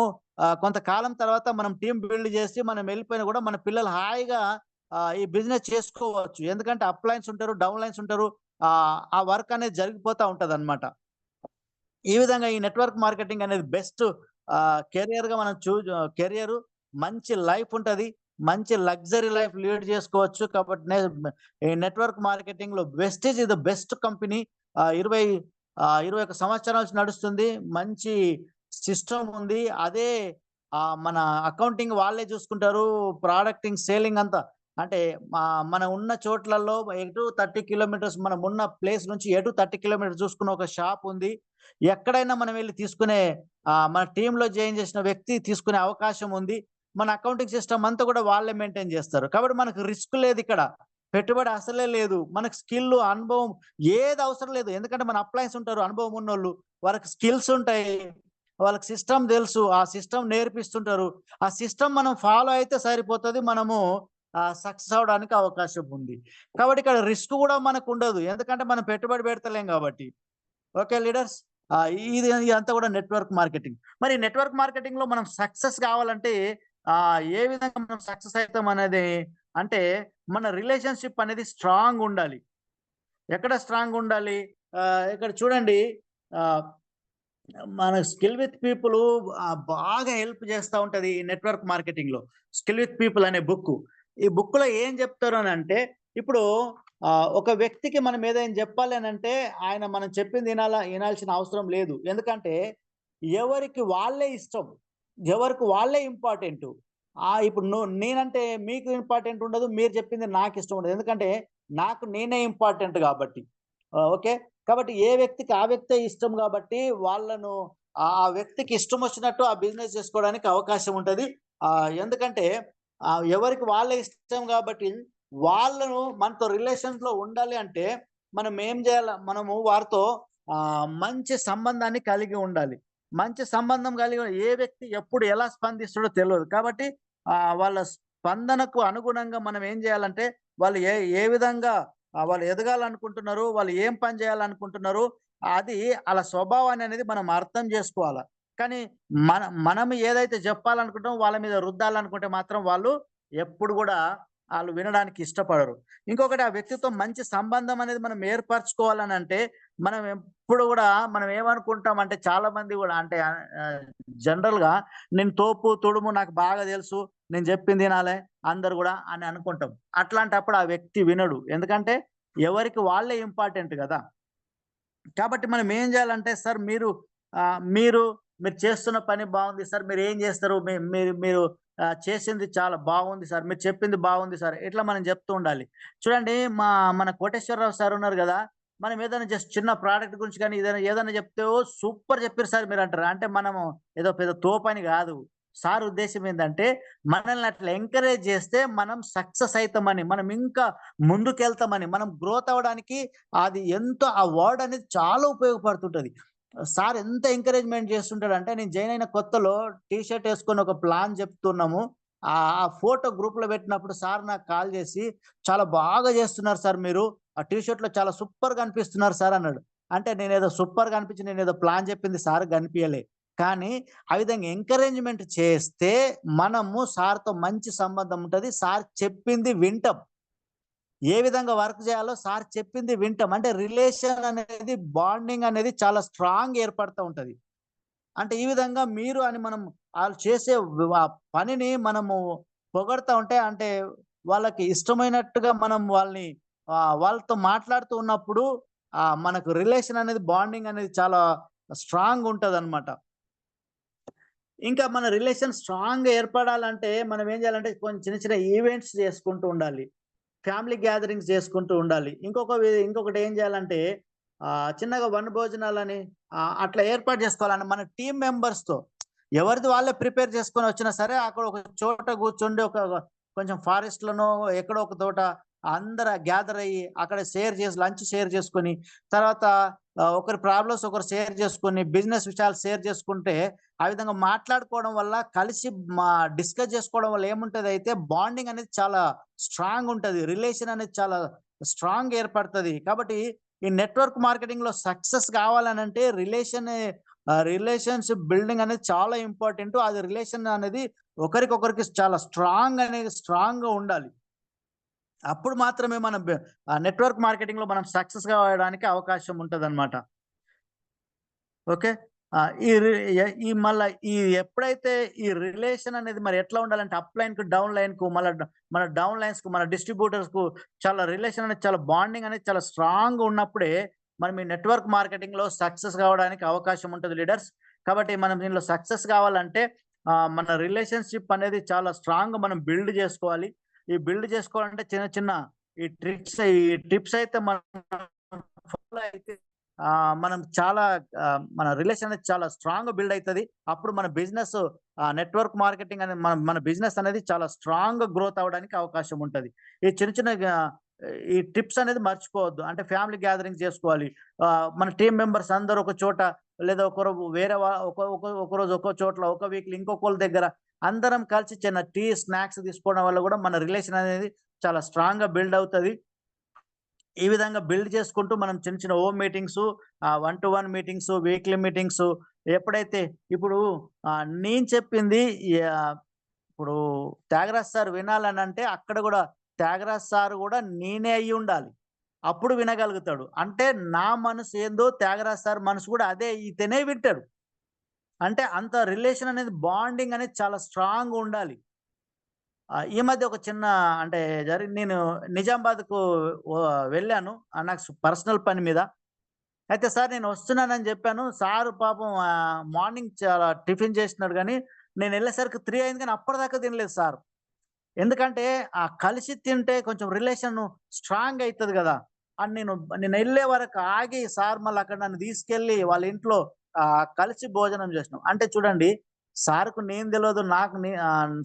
కొంతకాలం తర్వాత మనం టీమ్ బిల్డ్ చేసి మనం వెళ్ళిపోయినా కూడా మన పిల్లలు హాయిగా ఈ బిజినెస్ చేసుకోవచ్చు. ఎందుకంటే అప్‌లైన్స్ ఉంటారు, డౌన్‌లైన్స్ ఉంటారు. ఆ వర్క్ అనేది జరిగిపోతా ఉంటదన్నమాట. ఈ విధంగా ఈ నెట్వర్క్ మార్కెటింగ్ అనేది బెస్ట్ కెరియర్‌గా మనం కెరియరు మంచి లైఫ్ ఉంటది. మంచి లగ్జరీ లైఫ్ లీడ్ చేసుకోవచ్చు. కాబట్టి ఈ నెట్వర్క్ మార్కెటింగ్‌లో Vestige is the best company. 21 సంవత్సరాల నుంచి నడుస్తుంది. మంచి సిస్టమ్ ఉంది. అదే మన అకౌంటింగ్ వాళ్ళే చూసుకుంటారు. ప్రొడక్టింగ్, సేలింగ్ అంతా. అంటే మనం ఉన్న చోట్లలో ఎటు 30 కిలోమీటర్స్ మనం ఉన్న ప్లేస్ నుంచి ఎటు 30 కిలోమీటర్స్ చూసుకున్న ఒక షాప్ ఉంది. ఎక్కడైనా మనం వెళ్లి తీసుకునే మన టీమ్‌లో జాయిన్ చేసిన వ్యక్తి తీసుకునే అవకాశం ఉంది. మన అకౌంటింగ్ సిస్టమ్ అంతా కూడా వాళ్ళే మెయింటైన్ చేస్తారు. కాబట్టి మనకు రిస్క్ లేదిక్కడ. పెట్టుబడి అసలే లేదు. మనకు స్కిల్, అనుభవం ఏది అవసరం లేదు. ఎందుకంటే మన అప్లయన్స్ ఉంటారు అనుభవం ఉన్నోళ్ళు. వాళ్ళకి స్కిల్స్ ఉంటాయి. వాళ్ళకి సిస్టమ్ తెలుసు. ఆ సిస్టమ్ నేర్పిస్తుంటారు. ఆ సిస్టమ్ మనం ఫాలో అయితే సరిపోతది. మనము సక్సెస్ అవ్వడానికి అవకాశం ఉంది. కాబట్టి ఇక్కడ రిస్క్ కూడా మనకుండదు. ఎందుకంటే మనం పెట్టుబడి పెడతలేం కాబట్టి. Okay leaders. ఇదంతా కూడా నెట్వర్క్ మార్కెటింగ్. మరి నెట్వర్క్ మార్కెటింగ్‌లో మనం సక్సెస్ కావాలంటే ఏ విధంగా మనం సక్సెస్ అయితాం అనేది అంటే మన రిలేషన్‌షిప్ అనేది స్ట్రాంగ్ ఉండాలి. ఎక్కడ స్ట్రాంగ్ ఉండాలి? ఇక్కడ చూడండి ఆహ్, మన స్కిల్ విత్ పీపుల్ బాగా హెల్ప్ చేస్తా ఉంటది ఈ నెట్వర్క్ మార్కెటింగ్‌లో. 'స్కిల్ విత్ పీపుల్' అనే బుక్కు. ఈ బుక్‌లో ఏం చెప్తారు అనంటే ఇప్పుడు ఒక వ్యక్తికి మనం ఏదైనా చెప్పాలి అనంటే ఆయన మనం చెప్పింది ఇనాల్సిన అవసరం లేదు. ఎందుకంటే ఎవరికి వాళ్ళే ఇష్టం. ఎవరికి వాళ్ళే ఇంపార్టెంటు. ఇప్పుడు నేనంటే మీకు ఇంపార్టెంట్ ఉండదు. మీరు చెప్పింది నాకిష్టం ఉండదు. ఎందుకంటే నాకు నేనే ఇంపార్టెంట్ కాబట్టి. ఓకే. కాబట్టి ఏ వ్యక్తికి ఆ వ్యక్తే ఇష్టం గాబట్టి, వాళ్ళను ఆ వ్యక్తికి ఇష్టమొచ్చినట్టు ఆ బిజినెస్ చేసుకోవడానికి అవకాశం ఉంటది. ఎందుకంటే ఎవరికి వాళ్ళే ఇష్టం గాబట్టి, వాళ్ళను మనతో రిలేషన్స్‌లో ఉండాలి అంటే, మనం ఏం జేయాల? మనము వారితో మంచి సంబంధాన్ని కలిగి ఉండాలి. మంచి సంబంధం కలిగి ఏ వ్యక్తి ఎప్పుడు ఎలా స్పందిస్తాడో తెలవదు. కాబట్టి వాళ్ళ స్పందనకు అనుగుణంగా మనం ఏం జేయాలంటే, వాళ్ళు ఏ విధంగా వాళ్ళు ఎదగాలనుకుంటున్నారు. వాళ్ళు ఏం పని చేయాలనుకుంటున్నారు. అది ఆళ్ళ స్వభావాన్ని అనేది మనం అర్థం జేసుకోవాల. కానీ మనం ఏదైతే జెప్పాలనుకుంటామో వాళ్ళ మీద రుద్దాలనుకుంటే మాత్రం వాళ్ళు ఎప్పుడు గూడా ఆళ్ళు వినడానికి ఇష్టపడరు. ఇంకొకటి ఆ వ్యక్తితో మంచి సంబంధం అనేది మనం ఏర్పరచుకోవాలనంటే, మనం ఎప్పుడు గూడా మనం ఏమనుకుంటామంటే చాలామంది గూడా అంటే జనరల్‌గా నేను తోపు, తుడుము నాకు బాగా తెలుసు. నేను జెప్పింది ఇనాలే అందరూ గూడా అని అనుకుంటాం. అట్లాంటప్పుడు ఆ వ్యక్తి వినడు. ఎందుకంటే ఎవరికి వాళ్ళే ఇంపార్టెంట్ గదా! కాబట్టి మనం ఏం జేయాలంటే సార్ మీరు మీరు చేస్తున్న పని బావుంది సార్. మీరేం జేస్తారు? మీరు మీరు చేసింది చాలా బాగుంది సార్. మీరు చెప్పింది బాగుంది సార్. ఇట్లా మనం జెప్తూ ఉండాలి. చూడండి మన కోటేశ్వరరావు సార్ ఉన్నారు గదా! మనం ఏదైనా జస్ట్ చిన్న ప్రాడక్ట్ గురించి గాని ఏదైనా జెప్తే ఓహ్! సూపర్ జెప్పిర్రు సార్ మీరంటారు. అంటే మనము ఏదో పెద్ద తోపని గాదు. సార్ ఉద్దేశ్యం ఏందంటే మనల్ని అట్లా ఎంకరేజ్ జేస్తే మనం సక్సెస్ అయితామని, మనం ఇంకా ముందుకెళ్తామని, మనం గ్రోత్ అవ్వడానికి అది ఎంతో ఆ వర్డ్ అనేది చాలా ఉపయోగపడుతుంటది. సార్ ఎంత ఎంకరేజ్‌మెంట్ చేస్తుంటాడంటే, నేను జాయిన్ అయిన కొత్తలో టీ షర్ట్ ఏసుకొని ఒక ప్లాన్ చెప్తున్నాము. ఆ ఫోటో గ్రూప్‌లో పెట్టినప్పుడు సార్ నాకు కాల్ చేసి, "చాలా బాగా చేస్తున్నారు సార్ మీరు. ఆ టీ షర్ట్‌లో చాలా సూపర్‌గా అనిపిస్తున్నారు సార్" అన్నాడు. అంటే నేనేదో సూపర్‌గా అనిపించి నేనేదో ప్లాన్ చెప్పింది సార్‌కి కనిపియలే. కానీ ఆ విధంగా ఎంకరేజ్‌మెంట్ చేస్తే మనము సార్‌తో మంచి సంబంధం ఉంటది. సార్ చెప్పింది వింటాం. ఏ విధంగా వర్క్ జేయాలో సార్ చెప్పింది వింటాం. అంటే రిలేషన్ అనేది, బాండింగ్ అనేది చాలా స్ట్రాంగ్ ఏర్పడతా ఉంటది. అంటే ఈ విధంగా మీరు అని మనం ఆళ్ళు చేసే పనిని మనము పొగడుతా ఉంటే అంటే వాళ్ళకి ఇష్టమైనట్టుగా మనం వాళ్ళతో మాట్లాడుతూ ఉన్నప్పుడు మనకు రిలేషన్ అనేది, బాండింగ్ అనేది చాలా స్ట్రాంగ్ ఉంటదనమాట. ఇంకా మన రిలేషన్ స్ట్రాంగ్‌గా ఏర్పడాలంటే మనం ఏం జేయాలంటే కొన్ని చిన్న చిన్న ఈవెంట్స్ చేసుకుంటూ ఉండాలి. ఫ్యామిలీ గ్యాదరింగ్స్ చేసుకుంటూ ఉండాలి. ఇంకొకటి ఏం చేయాలంటే చిన్నగా వనభోజనాలని అట్లా ఏర్పాటు చేసుకోవాలండి. మన టీమ్ మెంబర్స్‌తో ఎవరిది వాళ్ళే ప్రిపేర్ చేసుకొని వచ్చినా సరే, అక్కడ ఒక చోట కూర్చుండి కొంచెం ఫారెస్ట్‌లోనో ఎక్కడో ఒక చోట అందరు గ్యాదర్ అయ్యి అక్కడ లంచ్ షేర్ చేసుకొని, తర్వాత ఒకరి ప్రాబ్లమ్స్ ఒకరు షేర్ చేసుకొని, బిజినెస్ విషయాలు షేర్ చేసుకుంటే, ఆ విధంగా మాట్లాడుకోవడం వల్ల కలిసి మా డిస్కస్ చేసుకోవడం వల్ల ఏముంటదైతే బాండింగ్ అనేది చాలా స్ట్రాంగ్ ఉంటది. రిలేషన్ అనేది చాలా స్ట్రాంగ్ ఏర్పడతది. కాబట్టి ఈ నెట్వర్క్ మార్కెటింగ్‌లో సక్సెస్ కావాలనంటే రిలేషన్‌షిప్ బిల్డింగ్ అనేది చాలా ఇంపార్టెంటు. అది రిలేషన్ అనేది ఒకరికొకరికి చాలా స్ట్రాంగ్‌గా ఉండాలి. అప్పుడు మాత్రమే మన నెట్వర్క్ మార్కెటింగ్‌లో మనం సక్సెస్ కావడానికి అవకాశం ఉంటదనమాట. ఓకే. ఆ! ఈ రి ఎ ఈ మళ్ళా ఈ ఎప్పుడైతే ఈ రిలేషన్ అనేది మరి ఎట్లా ఉండాలంటే అప్ లైన్‌కు, డౌన్ లైన్‌కు మన డౌన్ లైన్స్‌కు, మన డిస్ట్రిబ్యూటర్స్‌కు చాలా రిలేషన్ అనేది చాలా బాండింగ్ అనేది చాలా స్ట్రాంగ్‌గా ఉన్నప్పుడే మనం ఈ నెట్వర్క్ మార్కెటింగ్‌లో సక్సెస్ కావడానికి అవకాశం ఉంటది లీడర్స్. కాబట్టి మనం దీనిలో సక్సెస్ కావాలంటే మన రిలేషన్‌షిప్ అనేది చాలా స్ట్రాంగ్‌గా మనం బిల్డ్ చేసుకోవాలి. ఈ బిల్డ్ చేసుకోవాలంటే చిన్న చిన్న ఈ టిప్స్ అయితే మనం ఫాలో అయితే మనం చాలా మన రిలేషన్ అనేది చాలా స్ట్రాంగ్‌గా బిల్డ్ అయితది. అప్పుడు మన బిజినెస్ నెట్వర్క్ మార్కెటింగ్ అనేది మన బిజినెస్ అనేది చాలా స్ట్రాంగ్‌గా గ్రోత్ అవ్వడానికి అవకాశం ఉంటది. ఈ చిన్న చిన్నగా ఈ టిప్స్ అనేది మర్చిపోవద్దు. అంటే ఫ్యామిలీ గ్యాదరింగ్స్ చేసుకోవాలి. మన టీమ్ మెంబర్స్ అందరూ ఒక చోట లేదా ఒకరు వేరే వా ఒక ఒక ఒకరోజు ఒక్కో చోట్ల, ఒక వీక్‌లో ఇంకొకళ్ళ దగ్గర అందరం కలిసి చిన్న టీ, స్నాక్స్ తీసుకోవడం వల్ల గూడా మన రిలేషన్ అనేది చాలా స్ట్రాంగ్‌గా బిల్డ్ అవుతది. ఈ విధంగా బిల్డ్ చేసుకుంటూ మనం చిన్న చిన్న home meetings, one to one meetings, weekly meetings ఎప్పుడైతే ఇప్పుడు నేను చెప్పింది యాహ్, ఇప్పుడు త్యాగరాజ్ సార్ వినాలనంటే అక్కడ గూడా త్యాగరాజ్ సార్ గూడా నేనే అయ్యుండాలి. అప్పుడు వినగలుగుతాడు. అంటే నా మనసు ఏందో త్యాగరాజ్ సార్ మనసు గూడా అదే ఇతనే వింటాడు. అంటే అంత రిలేషన్ అనేది, బాండింగ్ అనేది చాలా స్ట్రాంగ్‌గా ఉండాలి. ఈ మధ్య ఒక చిన్న అంటే నేను నిజామాబాద్‌కు వెళ్ళాను. నాకు పర్సనల్ పని మీద. అయితే సార్ నేను వస్తున్నానని జెప్పాను. సారు పాపం మార్నింగ్ చాలా టిఫిన్ చేసినాడు గానీ, నేనెళ్ళేసరికి 3 అయింది కానీ అప్పటిదాకా తినలేదు సారు. ఎందుకంటే కలిసి తింటే కొంచెం రిలేషను స్ట్రాంగ్ అయితది గదా! అని నేనెళ్ళే వరకు ఆగి సార్ మళ్ళీ అక్కడ నన్ను తీసుకెళ్ళి వాళ్ళ ఇంట్లో కలిసి భోజనం చేసినాం. అంటే చూడండి సార్‌కు నేను తెలవదు.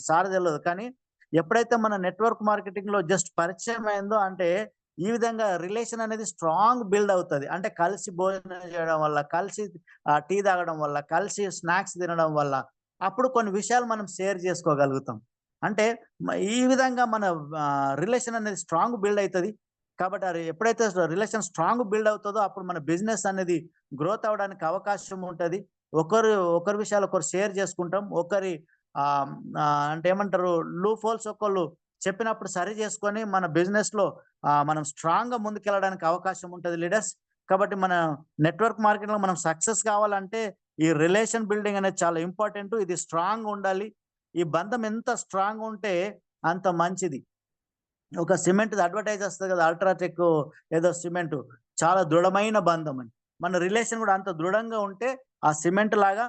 సార్ తెలవదు. కానీ ఎప్పుడైతే మన నెట్వర్క్ మార్కెటింగ్‌లో జస్ట్ పరిచయం అయిందో అంటే ఈ విధంగా రిలేషన్ అనేది స్ట్రాంగ్ బిల్డ్ అవుతది. అంటే కలిసి భోజనం చేయడం వల్ల, కలిసి టీ తాగడం వల్ల, కలిసి స్నాక్స్ తినడం వల్ల అప్పుడు కొన్ని విషయాలు మనం షేర్ చేసుకోగలుగుతాం. అంటే ఈ విధంగా మన రిలేషన్ అనేది స్ట్రాంగ్ బిల్డ్ అయితది. కాబట్టి ఎప్పుడైతే రిలేషన్ స్ట్రాంగ్ బిల్డ్ అవుతదో అప్పుడు మన బిజినెస్ అనేది గ్రోత్ అవ్వడానికి అవకాశం ఉంటది. ఒకరి విషయాలు ఒకరు షేర్ చేసుకుంటాం. ఒకరి ఆహ్, ఆహ్, అంటే ఏమంటారు లూప్ హోల్స్ ఒకళ్ళు చెప్పినప్పుడు సరి చేసుకొని మన బిజినెస్‌లో మనం స్ట్రాంగ్‌గా ముందుకెళ్ళడానికి అవకాశం ఉంటది లీడర్స్. కాబట్టి మన నెట్వర్క్ మార్కెటింగ్‌లో మనం సక్సెస్ కావాలంటే ఈ రిలేషన్ బిల్డింగ్ అనేది చాలా ఇంపార్టెంటు. ఇది స్ట్రాంగ్‌గా ఉండాలి. ఈ బంధం ఎంత స్ట్రాంగ్‌గా ఉంటే అంత మంచిది. ఒక సిమెంట్‌ది అడ్వర్టైజ్ వస్తది కదా! అల్ట్రాటెక్ ఏదో సిమెంటు. చాలా దృఢమైన బంధం అని. మన రిలేషన్ గూడా అంత దృఢంగా ఉంటే ఆ సిమెంట్ లాగా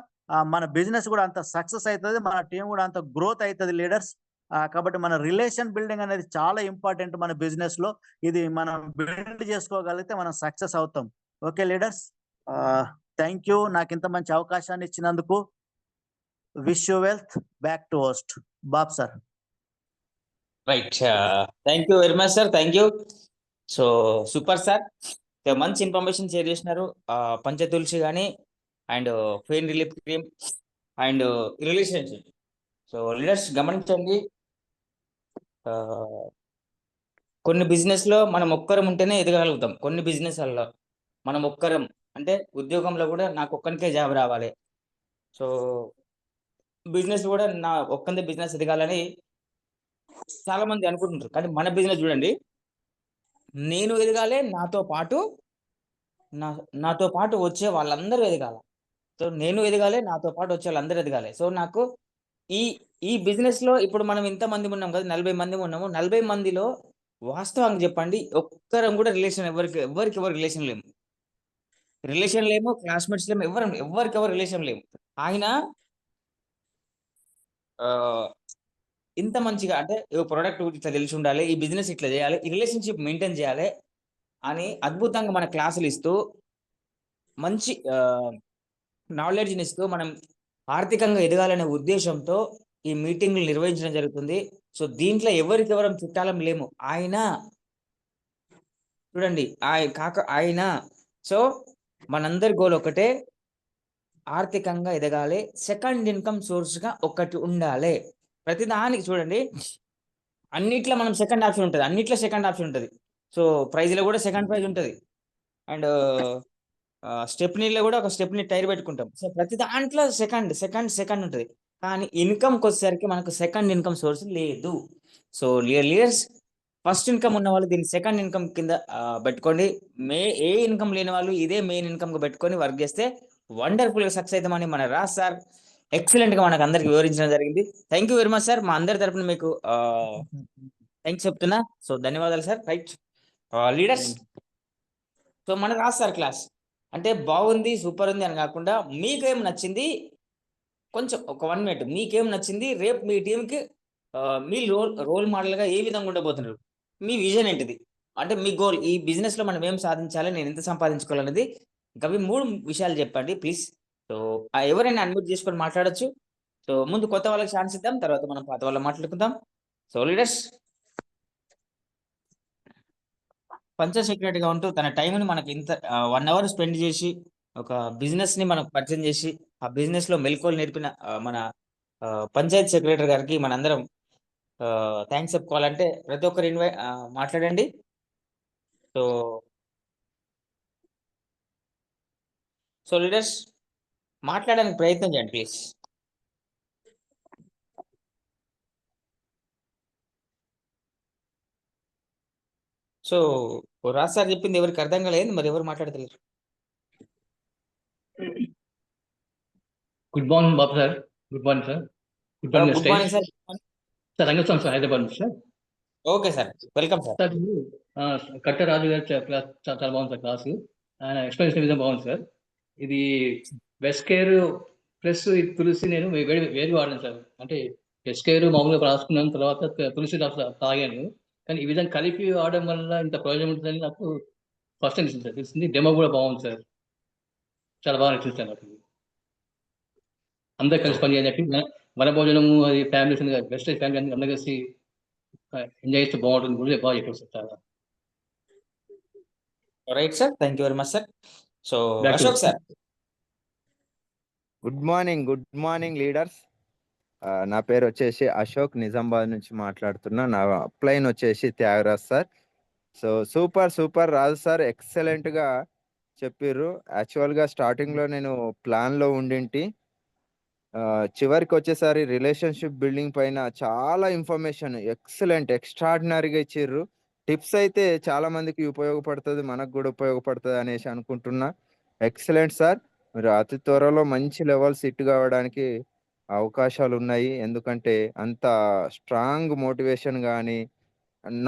మన బిజినెస్ గూడా అంత సక్సెస్ అయితది. మన టీమ్ గూడా అంత గ్రోత్ అయితది లీడర్స్. కాబట్టి మన రిలేషన్ బిల్డింగ్ అనేది చాలా ఇంపార్టెంట్ మన బిజినెస్‌లో. ఇది మనం బిల్డ్ చేసుకోగలిగితే మనం సక్సెస్ అవుతాం. Okay leaders. థాంక్ యూ నాకింత మంచి అవకాశాన్ని ఇచ్చినందుకు. Wish you wealth. Back to host. Babu sir. Right. Thank you very much sir. Thank you. So super sir. మంచి ఇన్ఫర్మేషన్ షేర్ చేసినారు. పంచతులసి కానీ and pain relief cream and relationship. So leaders గమనించండి, కొన్ని బిజినెస్లో మనం ఒక్కరం ఉంటేనే ఎదగలుగుతాం. కొన్ని బిజినెస్లలో మనం ఒక్కరం అంటే ఉద్యోగంలో కూడా నాకు ఒక్కనికే జాబ్ రావాలి, సో బిజినెస్ కూడా నా ఒక్కందే బిజినెస్ ఎదగాలని చాలా మంది అనుకుంటుంటారు. కానీ మన బిజినెస్ చూడండి, నేను ఎదగాలి, నాతో పాటు వచ్చే వాళ్ళందరూ ఎదగాలి. సో నేను ఎదగాలి, నాతో పాటు వచ్చే వాళ్ళందరూ ఎదగాలి. సో నాకు ఈ ఈ బిజినెస్‌లో ఇప్పుడు మనం ఇంతమంది ఉన్నాం కదా! 40 మంది ఉన్నాము. 40 మందిలో వాస్తవంగా చెప్పండి, ఒక్కరం కూడా రిలేషన్ ఎవ్వరికి రిలేషన్ లేము. క్లాస్‌మేట్స్ లేము. ఎవ్వరికెవరు రిలేషన్ లేము. ఆయన ఆహ్, ఇంత మంచిగా అంటే ప్రొడక్ట్ ఇట్లా తెలిసుండాలి, ఈ బిజినెస్ ఇట్లా చేయాలి, ఈ రిలేషన్‌షిప్ మెయింటైన్ చేయాలి అని అద్భుతంగా మన క్లాసులు ఇస్తూ మంచి నాలెడ్జ్‌నిస్తూ మనం ఆర్థికంగా ఎదగాలనే ఉద్దేశ్యంతో ఈ మీటింగ్‌లు నిర్వహించడం జరుగుతుంది. సో దీంట్లో ఎవరికెవరం చుట్టాలం లేము. ఆయన చూడండి, ఆయన సో మనందరి గోల్ ఒకటే, ఆర్థికంగా ఎదగాలి. సెకండ్ ఇన్‌కమ్ సోర్స్‌గా ఒకటి ఉండాలి. ప్రతిదానికి చూడండి, అన్నిట్లో మనం సెకండ్ ఆప్షన్ ఉంటది. అన్నిట్లో సెకండ్ ఆప్షన్ ఉంటది. సో ప్రైజ్‌లో కూడా సెకండ్ ప్రైజ్ ఉంటది. అండ్ స్టెప్నీలో కూడా ఒక స్టెప్నీ టైర్ పెట్టుకుంటాం. సో ప్రతి దాంట్లో సెకండ్ ఉంటది. కానీ ఇన్‌కమ్‌కొచ్చేసరికి మనకు సెకండ్ ఇన్‌కమ్ సోర్స్ లేదు. సో లీడర్స్, ఫస్ట్ ఇన్‌కమ్ ఉన్నవాళ్ళు దీన్ని సెకండ్ ఇన్‌కమ్ కింద పెట్టుకోండి. ఏ ఇన్‌కమ్ లేని వాళ్ళు ఇదే మెయిన్ ఇన్‌కమ్‌గా పెట్టుకొని వర్క్ చేస్తే వండర్‌ఫుల్‌గా సక్సెస్ అయితామని మన రాజ్ సార్ ఎక్సలెంట్‌గా మనకందరికి వివరించడం జరిగింది. Thank you very much sir. మా అందరి తరపున మీకు థాంక్స్ చెప్తున్నా. సో ధన్యవాదాలు సార్. రైట్. లీడర్స్, సో మన రాజ్ సార్ క్లాస్ అంటే బాగుంది, సూపర్ ఉంది అని కాకుండా మీకేం నచ్చింది, కొంచెం ఒక 1 మినిట్ మీకేం నచ్చింది, రేపు మీ టీమ్‌కి మీ రోల్ మోడల్‌గా ఏ విధంగా ఉండబోతున్నారు? మీ విజన్ ఏంటిది? అంటే మీ గోల్, ఈ బిజినెస్‌లో మనం ఏం సాధించాలి, నేను ఎంత సంపాదించుకోవాలనేది గవి 3 విషయాలు చెప్పండి ప్లీజ్. సో ఎవరైనా అన్మ్యూట్ చేసుకొని మాట్లాడొచ్చు. సో ముందు కొత్త వాళ్ళకి ఛాన్స్ ఇద్దాం. తర్వాత మనం పాత వాళ్ళం మాట్లాడుకుందాం. సో లీడర్స్, పంచ సెక్రటరీగా ఉంటూ తన టైంని మనకి ఇంత 1 అవర్ స్పెండ్ చేసి ఒక బిజినెస్‌ని మనకు పరిచయం చేసి, ఆ బిజినెస్‌లో మెళకువలు నేర్పిన మన పంచాయత్ సెక్రటరీ గారికి మనందరం థాంక్స్ చెప్పుకోవాలంటే ప్రతి ఒక్కరు మాట్లాడండి. సో లీడర్స్ మాట్లాడడానికి ప్రయత్నం చేయండి ప్లీజ్. సో రాజ్ సార్ చెప్పింది ఎవరికి అర్థం కాలేదు, మరి ఎవరు మాట్లాడతలేరు? Good morning Babu sir. Good morning sir. Good morning good morning sir. Sir Rangaswamy sir, Hyderabad నుంచి sir. Okay sir, welcome sir. Sir Kattaraju గారి క్లాస్ చాలా బాగుంది సార్. క్లాసు ఆయన ఎక్స్ప్లెనేషన్ విధంగా బాగుంది సార్. ఇది బెస్ట్ కేర్ ప్లస్ తులసి నేను వేరు వాడాను సార్. అంటే బెస్ట్ కేర్ మామూలుగా రాసుకున్నాను, తర్వాత తులసి తాగాను. కానీ ఈ విధంగా కలిపి వాడడం వల్ల ఇంత ప్రయోజనం ఉంటుందని నాకు ఫస్ట్ టైం తెలిసింది. డెమో కూడా బాగుంది సార్. చాలా బాగా నచ్చింది సార్ నాకు. అందరు కలిసి పని చేయాలి. మన భోజనము అది ఫ్యామిలీస్ బెస్ట్ ఫ్యామిలీ అందరూ కలిసి ఎంజాయ్ చేస్తే బాగుంటుంది కూడా బాగా చెప్పారు సార్. చాలా right sir, thank you very much sir. So Back to Ashok you. Sir. Good morning leaders. నా పేరు వచ్చేసి అశోక్, నిజామాబాద్ నుంచి మాట్లాడుతున్నా. నా అప్లైన్ వచ్చేసి త్యాగరాజ్ సార్. సో సూపర్ రాజు సార్, ఎక్సలెంట్గా చెప్పిర్రు. యాక్చువల్గా స్టార్టింగ్లో నేను ప్లాన్లో ఉండింటి, చివరికి వచ్చేసరి రిలేషన్షిప్ బిల్డింగ్ పైన చాలా ఇన్ఫర్మేషన్ ఎక్సలెంట్ ఎక్స్ట్రాడినరీగా ఇచ్చిర్రు. టిప్స్ అయితే చాలా మందికి ఉపయోగపడుతుంది, మనకు కూడా ఉపయోగపడుతుంది అనేసి అనుకుంటున్నా. Excellent sir. మీరు అతి త్వరలో మంచి లెవెల్స్ హిట్ కావడానికి అవకాశాలు ఉన్నాయి. ఎందుకంటే అంత స్ట్రాంగ్ మోటివేషన్ కానీ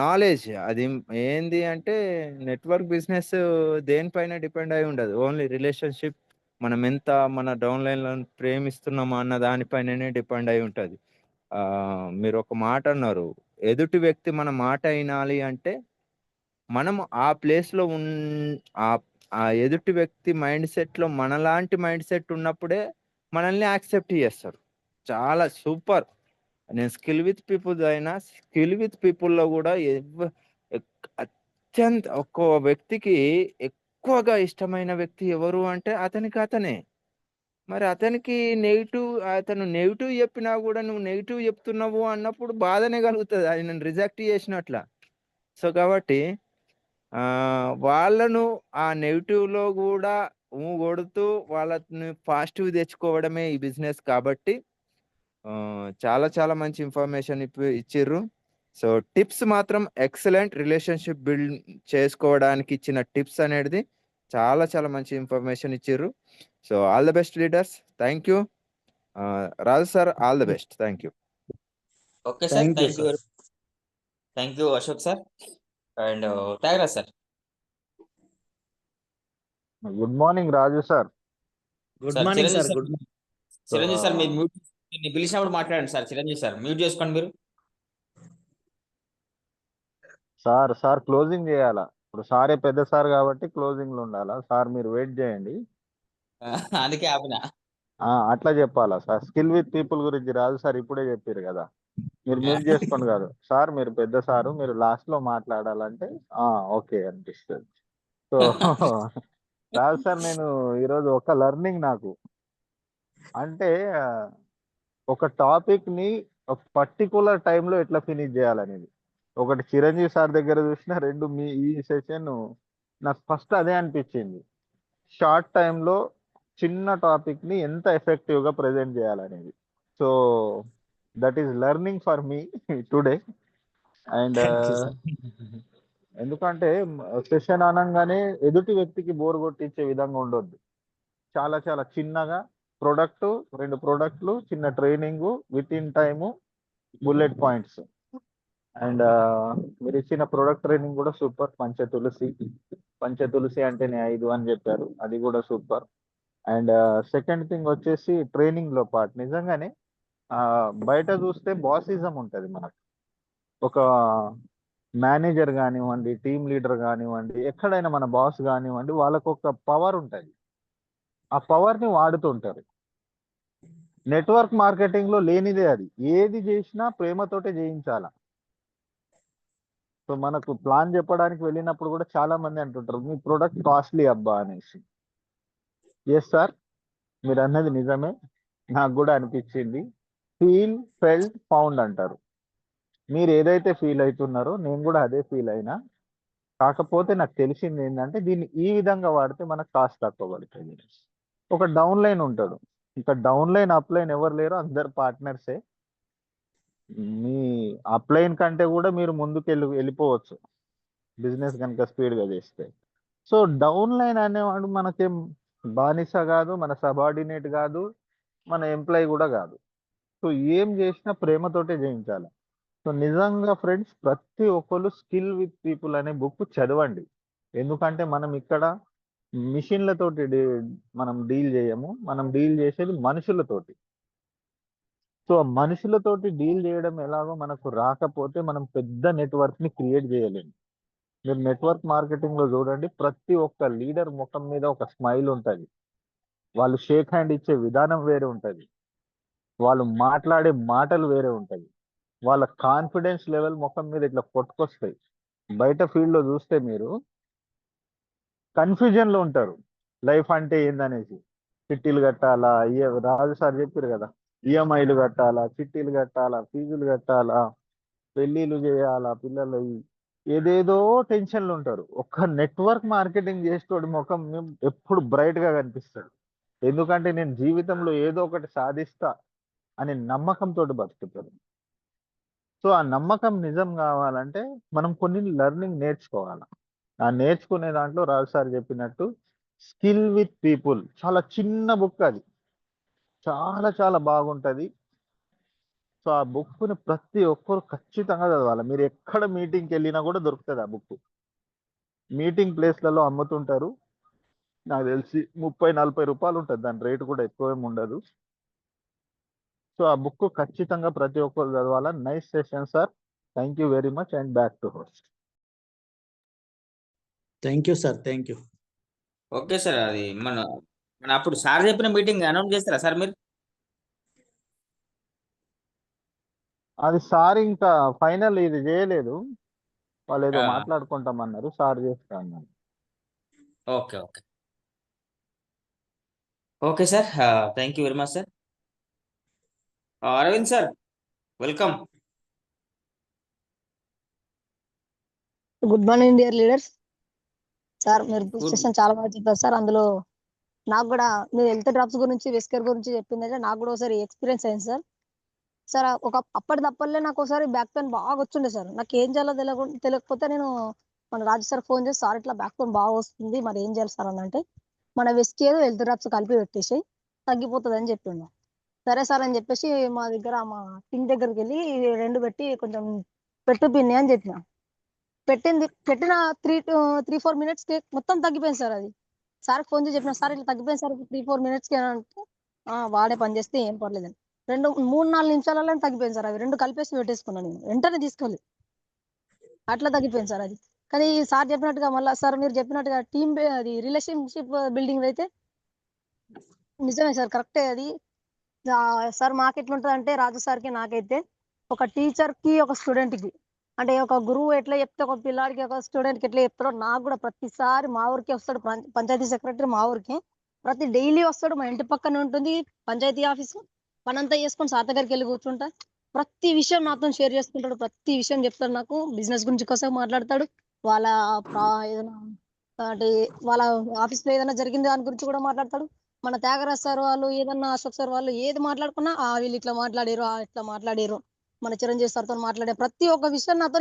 నాలెడ్జ్ అది ఏంది అంటే నెట్వర్క్ బిజినెస్ దేనిపైన డిపెండ్ అయి ఉండదు. ఓన్లీ రిలేషన్షిప్ మనం ఎంత మన డౌన్లైన్లో ప్రేమిస్తున్నామా అన్న దానిపైననే డిపెండ్ అయి ఉంటుంది. మీరు ఒక మాట అన్నారు, ఎదుటి వ్యక్తి మన మాట వినాలి అంటే మనం ఆ ప్లేస్లో ఆ ఆ ఎదుటి వ్యక్తి మైండ్ సెట్లో మనలాంటి మైండ్ సెట్ ఉన్నప్పుడే మనల్ని యాక్సెప్ట్ చేస్తారు. చాలా సూపర్. నేను స్కిల్ విత్ పీపుల్ అయినా స్కిల్ విత్ పీపుల్లో కూడా అత్యంత ఒక్కో వ్యక్తికి ఎక్కువగా ఇష్టమైన వ్యక్తి ఎవరు అంటే అతనికి అతనే. మరి అతనికి అతను నెగిటివ్ చెప్పినా కూడా నువ్వు నెగిటివ్ చెప్తున్నావు అన్నప్పుడు బాధనే కలుగుతుంది, అది నేను రిజెక్ట్ చేసినట్ల. సో కాబట్టి వాళ్ళను ఆ నెగిటివ్లో కూడా కొడుతూ వాళ్ళని పాజిటివ్ తెచ్చుకోవడమే ఈ బిజినెస్ కాబట్టి చాలా చాలా మంచి ఇన్ఫర్మేషన్ ఇచ్చిర్రు. సో టిప్స్ మాత్రం ఎక్సలెంట్. రిలేషన్షిప్ బిల్డ్ చేసుకోవడానికి ఇచ్చిన టిప్స్ అనేది చాలా చాలా మంచి ఇన్ఫర్మేషన్ ఇచ్చిర్రు. So all the best leaders. Thank you Raju sir. All the best. Thank you. Okay sir, thank you sir. Thank you Ashok sir. And Tyagaraj sir. Good morning Raju sir. Good sir morning Chiranjeevi sir. Sir, good morning. Chiranjeevi sir మీరు mute పిలిచినప్పుడు మాట్లాడండి sir. Chiranjeevi sir mute చేసుకోండి మీరు. Sir closing చేయాలా? ఇప్పుడు సారే పెద్ద sir కాబట్టి క్లోజింగ్ లో ఉండాలా సార్? మీరు వెయిట్ చేయండి. అందుకే ఆపిన. అట్లా చెప్పాలా సార్? స్కిల్ విత్ పీపుల్ గురించి రాజు సార్ ఇప్పుడే చెప్పారు కదా, మీరు మ్యూట్ చేసుకోండి కాదు సార్. మీరు పెద్ద సారు, మీరు లాస్ట్ లో మాట్లాడాలంటే ఓకే అనిపిస్తుంది. సో రాజు సార్, నేను ఈరోజు ఒక లెర్నింగ్ నాకు అంటే ఒక టాపిక్ ని ఒక పర్టికులర్ టైంలో ఎట్లా ఫినిష్ చేయాలనేది. ఒకటి చిరంజీవి సార్ దగ్గర చూసిన, రెండు మీ ఈ సెషన్ నాకు ఫస్ట్ అదే అనిపించింది. షార్ట్ టైంలో చిన్న టాపిక్ ని ఎంత ఎఫెక్టివ్ గా ప్రజెంట్ చేయాలనేది. So that is learning for me today. And ఎందుకంటే సెషన్ అనగానే ఎదుటి వ్యక్తికి బోర్ కొట్టించే విధంగా ఉండొద్దు. చాలా చాలా చిన్నగా ప్రొడక్ట్, 2 ప్రోడక్ట్లు, చిన్న training, with in time, bullet points. And మీరు ఇచ్చిన ప్రొడక్ట్ ట్రైనింగ్ కూడా సూపర్. పంచతులసి అంటేనే 5 అని చెప్పారు, అది కూడా సూపర్. అండ్ సెకండ్ థింగ్ వచ్చేసి ట్రైనింగ్ లో పార్ట్ నిజంగానే బయట చూస్తే బాసిజం ఉంటుంది మనకు. ఒక మేనేజర్ కానివ్వండి, టీమ్ లీడర్ కానివ్వండి, ఎక్కడైనా మన బాస్ కానివ్వండి, వాళ్ళకు ఒక పవర్ ఉంటుంది. ఆ పవర్ని వాడుతుంటారు. నెట్వర్క్ మార్కెటింగ్ లో లేనిదే అది. ఏది చేసినా ప్రేమతోటే చేయించాల. సో మనకు ప్లాన్ చెప్పడానికి వెళ్ళినప్పుడు కూడా చాలా మంది అంటుంటారు, మీ ప్రొడక్ట్ కాస్ట్లీ అబ్బా అనేసి. ఎస్ సార్, మీరు అన్నది నిజమే, నాకు కూడా అనిపించింది. ఫీల్, ఫెల్ట్, ఫౌండ్ అంటారు. మీరు ఏదైతే ఫీల్ అవుతున్నారో నేను కూడా అదే ఫీల్ అయినా. కాకపోతే నాకు తెలిసింది ఏంటంటే దీన్ని ఈ విధంగా వాడితే మనకు కాస్ట్ తక్కువ పడుతుంది. ఒక డౌన్ లైన్ ఉంటాడు, ఇక డౌన్ లైన్ అప్ లైన్ ఎవరు లేరు, అందరు పార్ట్నర్సే. మీ అప్ లైన్ కంటే కూడా మీరు ముందుకు వెళ్ళిపోవచ్చు బిజినెస్ కనుక స్పీడ్గా చేస్తే. సో డౌన్ లైన్ అనేవాడు మనకేం బానిస కాదు, మన సబార్డినేట్ కాదు, మన ఎంప్లాయీ కూడా కాదు. సో ఏం చేసినా ప్రేమతోటే చేయించాలి. సో నిజంగా ఫ్రెండ్స్, ప్రతి ఒక్కరు స్కిల్ విత్ పీపుల్ అనే బుక్ చదవండి. ఎందుకంటే మనం ఇక్కడ మిషన్లతోటి మనం డీల్ చేయము, మనం డీల్ చేసేది మనుషులతోటి. సో మనుషులతోటి డీల్ చేయడం ఎలాగో మనకు రాకపోతే మనం పెద్ద నెట్వర్క్ ని క్రియేట్ చేయలేము. మీరు నెట్వర్క్ మార్కెటింగ్ లో చూడండి, ప్రతి ఒక్క లీడర్ ముఖం మీద ఒక స్మైల్ ఉంటుంది. వాళ్ళు షేక్ హ్యాండ్ ఇచ్చే విధానం వేరే ఉంటుంది, వాళ్ళు మాట్లాడే మాటలు వేరే ఉంటాయి, వాళ్ళ కాన్ఫిడెన్స్ లెవెల్ ముఖం మీద ఇట్లా కొట్టుకొస్తాయి. బయట ఫీల్డ్ లో చూస్తే మీరు కన్ఫ్యూజన్ లో ఉంటారు, లైఫ్ అంటే ఏందనేసి. చిట్టీలు కట్టాలా, రాజు సార్ చెప్పారు కదా, ఈఎంఐలు కట్టాలా, చిట్టీలు కట్టాలా, ఫీజులు కట్టాలా, పెళ్లిళ్ళు చేయాలా, పిల్లలు, ఏదేదో టెన్షన్లు ఉంటారు. ఒక్క నెట్వర్క్ మార్కెటింగ్ చేసేటోడి ముఖం ఎప్పుడు బ్రైట్ గా కనిపిస్తాడు. ఎందుకంటే నేను జీవితంలో ఏదో ఒకటి సాధిస్తా అనే నమ్మకంతో బతుకుతాను. సో ఆ నమ్మకం నిజం కావాలంటే మనం కొన్ని లెర్నింగ్ నేర్చుకోవాలి. ఆ నేర్చుకునే దాంట్లో రాజు సార్ చెప్పినట్టు స్కిల్ విత్ పీపుల్ చాలా చిన్న బుక్ అది. చాలా చాలా బాగుంటది. సో ఆ బుక్‌ని ప్రతి ఒక్కరు ఖచ్చితంగా చదవాలి. మీరు ఎక్కడ మీటింగ్‌కి వెళ్ళినా కూడా దొరుకుతది ఆ బుక్. మీటింగ్ ప్లేస్‌లలో అమ్ముతుంటారు. నాకు తెలిసి 30, 40 రూపాయలు ఉంటది. దాని రేట్ కూడా ఎక్కువేమి ఉండదు. సో ఆ బుక్ ఖచ్చితంగా ప్రతి ఒక్కరు చదవాలా. Nice session sir. Thank you very much and back to host. Thank you sir. Thank you. Okay sir. అది మన మన అప్పుడు సార్ చెప్పిన మీటింగ్ అనౌన్స్ చేస్తారా సార్ మీరు? అది సార్ ఇంకా ఫైనల్ ఇది చేయలేదు. వాళ్ళు ఏదో ఆ, మాట్లాడుకుంటామన్నారు. సార్ చేస్తా అన్నారు. Okay okay okay sir. Thank you very much sir. Aravind sir, welcome. Good morning dear leaders. Sir మీరు గుడ్. సెషన్ చాలా బాగా చెప్పారు సార్. అందులో నాకు కూడా మీరు హెల్త్ డ్రాప్స్ గురించి వెస్కేర్ గురించి చెప్పిందంటే నాకు కూడా ఒకసారి ఎక్స్పీరియన్స్ అయింది సార్. సార్ ఒక అప్పటిదప్పలే నాకు ఒకసారి బ్యాక్ పెయిన్ బాగా వచ్చిండే సార్. నాకు ఏం చేయాలో తెలియకపోతే నేను మన రాజు సార్ ఫోన్ చేసి సార్ ఇట్లా బ్యాక్ పెయిన్ బాగా వస్తుంది, మరి ఏం చేయాలి సార్ అని అంటే మన వెస్కేర్ హెల్త్ డ్రాప్స్ కలిపి పెట్టేసి తగ్గిపోతుంది అని చెప్పిండు. సరే సార్ అని చెప్పేసి మా దగ్గర మా పింక్ దగ్గరికి వెళ్ళి 2 పెట్టి కొంచెం పెట్టు పిన్ని అని చెప్పిన. పెట్టిన 3-4 మినిట్స్ కి మొత్తం తగ్గిపోయింది సార్. అది సార్ ఫోన్ చేసి చెప్పిన, సార్ ఇట్లా తగ్గిపోయింది సార్ 3-4 మినిట్స్ కి అంటే వాడే పని చేస్తే ఏం పర్లేదండి. 3-4 నిమిషాలలో తగ్గిపోయింది సార్. అవి 2 కలిపేసి పెట్టేసుకున్నాను నేను, వెంటనే తీసుకోవాలి. అట్లా తగ్గిపోయింది సార్ అది. కానీ సార్ చెప్పినట్టుగా మళ్ళీ సార్ మీరు చెప్పినట్టుగా అది రిలేషన్షిప్ బిల్డింగ్ అయితే నిజమే సార్, కరెక్టే అది. సార్ మాకు ఎట్లుంటది అంటే రాజు సార్కి నాకైతే ఒక టీచర్ కి ఒక స్టూడెంట్ కి అంటే ఒక గురువు ఎట్లా చెప్తే ఒక పిల్లాడికి ఒక స్టూడెంట్ కి ఎట్లా చెప్తాడో నాకు కూడా ప్రతిసారి మా ఊరికి వస్తాడు. పంచాయతీ సెక్రటరీ మా ఊరికి ప్రతి డైలీ వస్తాడు. మా ఇంటి పక్కనే ఉంటుంది పంచాయతీ ఆఫీసు. పనంతా చేసుకొని సార్ దగ్గరికి వెళ్ళి కూర్చుంటా. ప్రతి విషయం నాతో షేర్ చేసుకుంటాడు. ప్రతి విషయం చెప్తాడు. నాకు బిజినెస్ గురించి కోసం మాట్లాడతాడు. వాళ్ళ ఏదైనా అంటే వాళ్ళ ఆఫీస్ లో ఏదైనా జరిగింది దాని గురించి కూడా మాట్లాడతాడు. మన త్యాగరాజ్ సార్ వాళ్ళు ఏదన్నా అశోక్ సార్ వాళ్ళు ఏది మాట్లాడుకున్నా వీళ్ళు ఇట్లా మాట్లాడారు, ఇట్లా మాట్లాడారు. మన చిరంజీవి సార్తో మాట్లాడే ప్రతి ఒక్క విషయం నాతో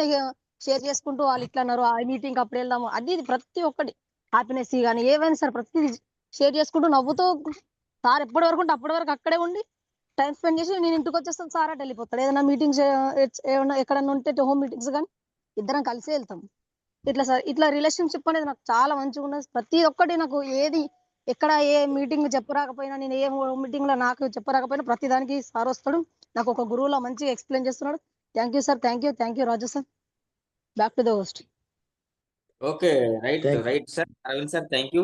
షేర్ చేసుకుంటూ వాళ్ళు ఇట్లా అన్నారు, ఆ మీటింగ్ అప్పుడు వెళ్దాము, అది ఇది ప్రతి ఒక్కటి హ్యాపీనెస్ కానీ ఏవైనా సార్ ప్రతిదీ షేర్ చేసుకుంటూ నవ్వుతూ సార్ ఎప్పటి వరకు ఉంటే అప్పటి వరకు అక్కడే ఉండి టైం స్పెండ్ చేసి నేను ఇంటికి వచ్చేస్తాను. సార్ అటు వెళ్ళిపోతాడు. ఏదైనా మీటింగ్స్ ఏమన్నా ఎక్కడన్నా ఉంటే హోమ్ మీటింగ్స్ కానీ ఇద్దరం కలిసి వెళ్తాం. ఇట్లా సార్ ఇట్లా రిలేషన్షిప్ అనేది నాకు చాలా మంచిగా ఉన్నది. ప్రతి ఒక్కటి నాకు ఏది ఎక్కడ ఏ మీటింగ్ చెప్పరాకపోయినా నేను ఏ మీటింగ్ లో నాకు చెప్పరాకపోయినా ప్రతి దానికి సార్ వస్తాడు. నాకు ఒక గురువులా మంచిగా ఎక్స్ప్లెయిన్ చేస్తున్నాడు. Thank you sir. Thank you Raju sir. Back to the host. Okay, right Thank- right sir. Aravind sir, thank you.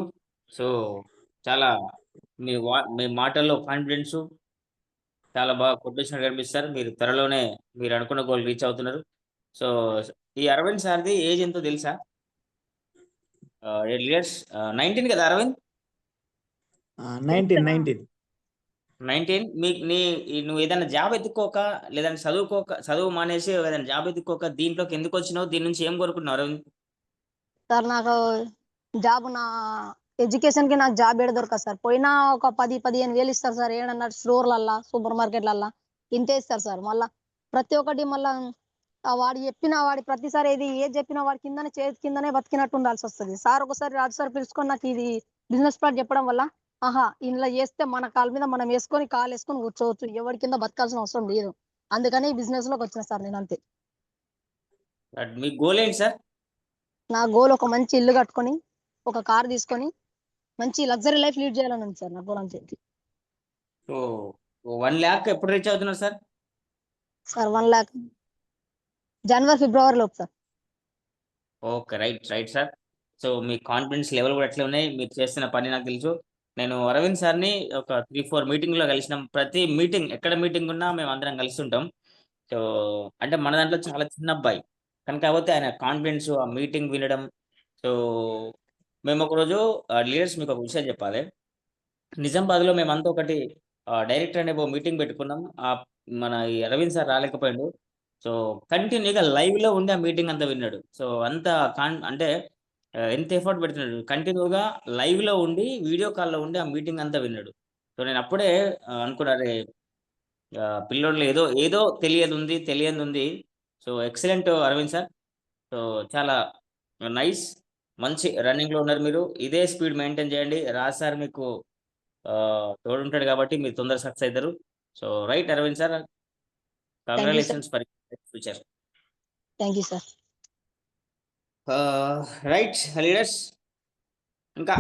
So చాలా మీ మాటల్లో కాన్ఫిడెన్స్ చాలా బాగా కొటేషన్ కనిపిస్తారు. మీరు త్వరలోనే మీరు అనుకున్న గోల్ రీచ్ అవుతున్నారు. సో ఈ అరవింద్ సార్ది ఏజ్ ఎంతో తెలుసా? 8 ఇయర్స్, 19 కదా అరవింద్? 19. 19. నువ్వు ఏదైనా జాబ్ ఎత్తుకోక లేదంటే చదువు మానేసి ఏదైనా జాబ్ ఎత్తుకోక దీంట్లోకి ఎందుకు వచ్చినావు? దీని నుంచి ఏం కోరుకుంటున్నావు అరవింద్? సార్ నాకు జాబ్ నా ఎడ్యుకేషన్ కి నాకు జాబ్ ఏడ దొరకదు సార్. పోయినా ఒక 10-15 వేలు ఇస్తారు సార్. ఏడన్నా స్టోర్లల్లా సూపర్ మార్కెట్లల్లా ఇంతే ఇస్తారు సార్. మళ్ళా ప్రతి ఒక్కటి మళ్ళా వాడి ప్రతిసారి ఏది చెప్పినా వాడి కిందనే చేతి కిందనే బతికినట్టు ఉండాల్సి వస్తుంది. సార్ ఒకసారి రాజు సార్ పిలుచుకొని నాకు ఇది బిజినెస్ ప్లాన్ చెప్పడం వల్ల ఇందులో చేస్తే మన కాళ్ళ మీద మనం కాలు వేసుకొని కూర్చోవచ్చు. ఎవరి కింద బతకాల్సిన అవసరం లేదు. అందుకని ఈ బిజినెస్ లోకి వచ్చిన సార్ నేను అంతే. మీ గోల్ ఏంటి సార్? నా గోల్ ఒక మంచి ఇల్లు కట్టుకొని ఒక కార్ తీసుకొని మంచి లగ్జరీ లైఫ్ లీడ్ చేయాలని ఉంది సార్. నా గోల్ అంతే. సో 1 lakh ఎప్పుడు రీచ్ అవుతున్నారు సార్? సార్ 1 lakh జనవరి ఫిబ్రవరి లోపు sir. Okay, right sir. So మీ కాన్ఫిడెన్స్ లెవెల్ కూడా ఎట్లా ఉన్నాయి, మీరు చేస్తున్న పని నాకు తెలుసు. నేను అరవింద్ సార్ని ఒక 3-4 మీటింగ్లో కలిసినాం. ప్రతి మీటింగ్ ఎక్కడ మీటింగ్ ఉన్నా మేము అందరం కలిసి ఉంటాం. సో అంటే మన దాంట్లో చాలా చిన్న అబ్బాయి కానీ కాకపోతే ఆయన కాన్ఫిడెన్స్, ఆ మీటింగ్ వినడం. సో మేము ఒకరోజు లీడర్స్ మీకు ఒక విషయం చెప్పాలి. నిజామాబాద్లో మేమంతా ఒకటి డైరెక్టర్ అనే మీటింగ్ పెట్టుకున్నాం. మన ఈ అరవింద్ సార్ రాలేకపోయాడు. సో కంటిన్యూగా లైవ్లో ఉండి ఆ మీటింగ్ అంతా విన్నాడు. సో అంత అంటే ఎంత ఎఫర్ట్ పెడుతున్నాడు, కంటిన్యూగా లైవ్లో ఉండి వీడియో కాల్లో ఉండి ఆ మీటింగ్ అంతా విన్నాడు. సో నేను అప్పుడే అనుకున్నా, అరే పిల్లోళ్ళు ఏదో తెలియనిది ఉంది. So excellent Aravind sir. So చాలా నైస్. మంచి రన్నింగ్‌లో ఉన్నారు మీరు. ఇదే స్పీడ్ మెయింటైన్ చేయండి. రాజ్ సార్ మీకు తోడుంటాడు కాబట్టి మీరు తొందరగా సక్సెస్ అయితారు. So right Aravind sir. Thank you sir. Congratulations for future. Thank you sir. Right leaders, ఇంకా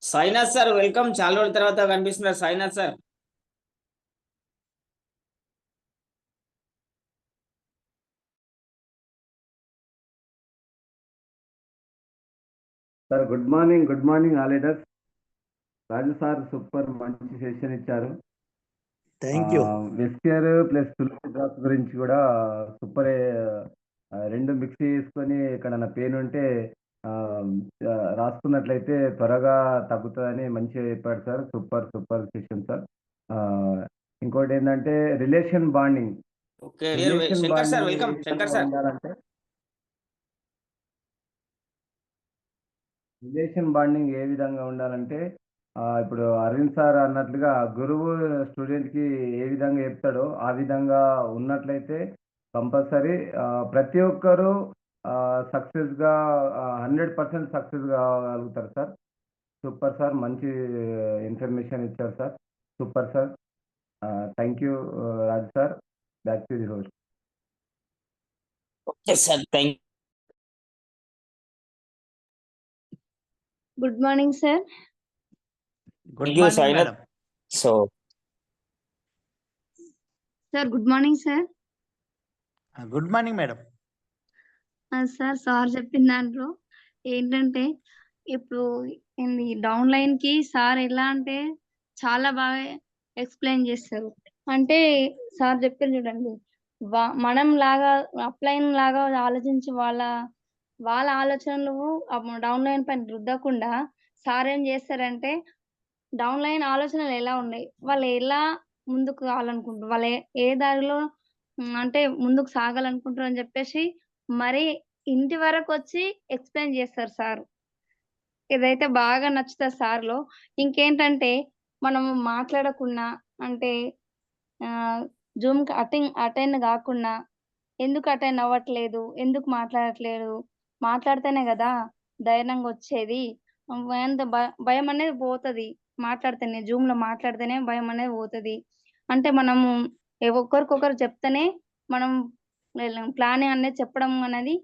సాయినాథ్ సార్ వెల్కమ్. చాలా రోజుల తర్వాత కనిపిస్తున్నారు Sainath sir. Sir good morning all leaders. Raju sir super మంచి సెషన్ ఇచ్చారు. Thank you. Vescare plus Tulasi drops గురించి కూడా సూపర్. రెండు మిక్స్ చేసుకొని ఎక్కడన్నా పెయిన్ ఉంటే రాసుకున్నట్లయితే త్వరగా తగ్గుతుందని మంచిగా చెప్పాడు సార్. Super session sir. ఇంకోటి ఏంటంటే relation bonding. Okay Shankar sir welcome. Shankar sir relation bonding ఏ విధంగా ఉండాలంటే ఇప్పుడు అరవింద్ సార్ అన్నట్లుగా గురువు స్టూడెంట్కి ఏ విధంగా చెప్తాడో ఆ విధంగా ఉన్నట్లయితే కంపల్సరీ ప్రతి ఒక్కరూ సక్సెస్గా 100% సక్సెస్ కాగలుగుతారు సార్. సూపర్ సార్, మంచి ఇన్ఫర్మేషన్ ఇచ్చారు sir. Super sir. Thank you Raju sir. Back to the host. Okay sir, thank good morning sir. Good you morning Sainath. Madam. So sir good morning sir. Good morning madam. Sir చెప్పిన దాంట్లో ఏంటంటే ఇప్పుడు down line కి sir ఎలా అంటే చాలా బాగా explain చేస్తారు. అంటే సార్ చెప్పారు చూడండి, మనం లాగా అప్లైన్ లాగా ఆలోచించి వాళ్ళ ఆలోచనలు డౌన్ లైన్ పైన రుద్దకుండా సార్ ఏం చేస్తారంటే డౌన్ లైన్ ఆలోచనలు ఎలా ఉన్నాయి, వాళ్ళు ఎలా ముందుకు కావాలనుకుంటారు, వాళ్ళు ఏ దారిలో అంటే ముందుకు సాగాలనుకుంటారు అని చెప్పేసి మరి ఇంటి వరకు వచ్చి ఎక్స్ప్లెయిన్ చేస్తారు సార్. ఇదైతే బాగా నచ్చుతుంది సార్లో. ఇంకేంటంటే మనము మాట్లాడకుండా అంటే జూమ్కి అటెండ్ కాకుండా ఎందుకు అటెండ్ అవ్వట్లేదు, ఎందుకు మాట్లాడట్లేదు, మాట్లాడితేనే కదా ధైర్యంగా వచ్చేది, భయం అనేది పోతుంది. మాట్లాడితేనే జూమ్లో మాట్లాడితేనే భయం అనేది పోతుంది. అంటే మనము ఒకరికొకరు చెప్తేనే మనం ప్లానింగ్ అనేది చెప్పడం అనేది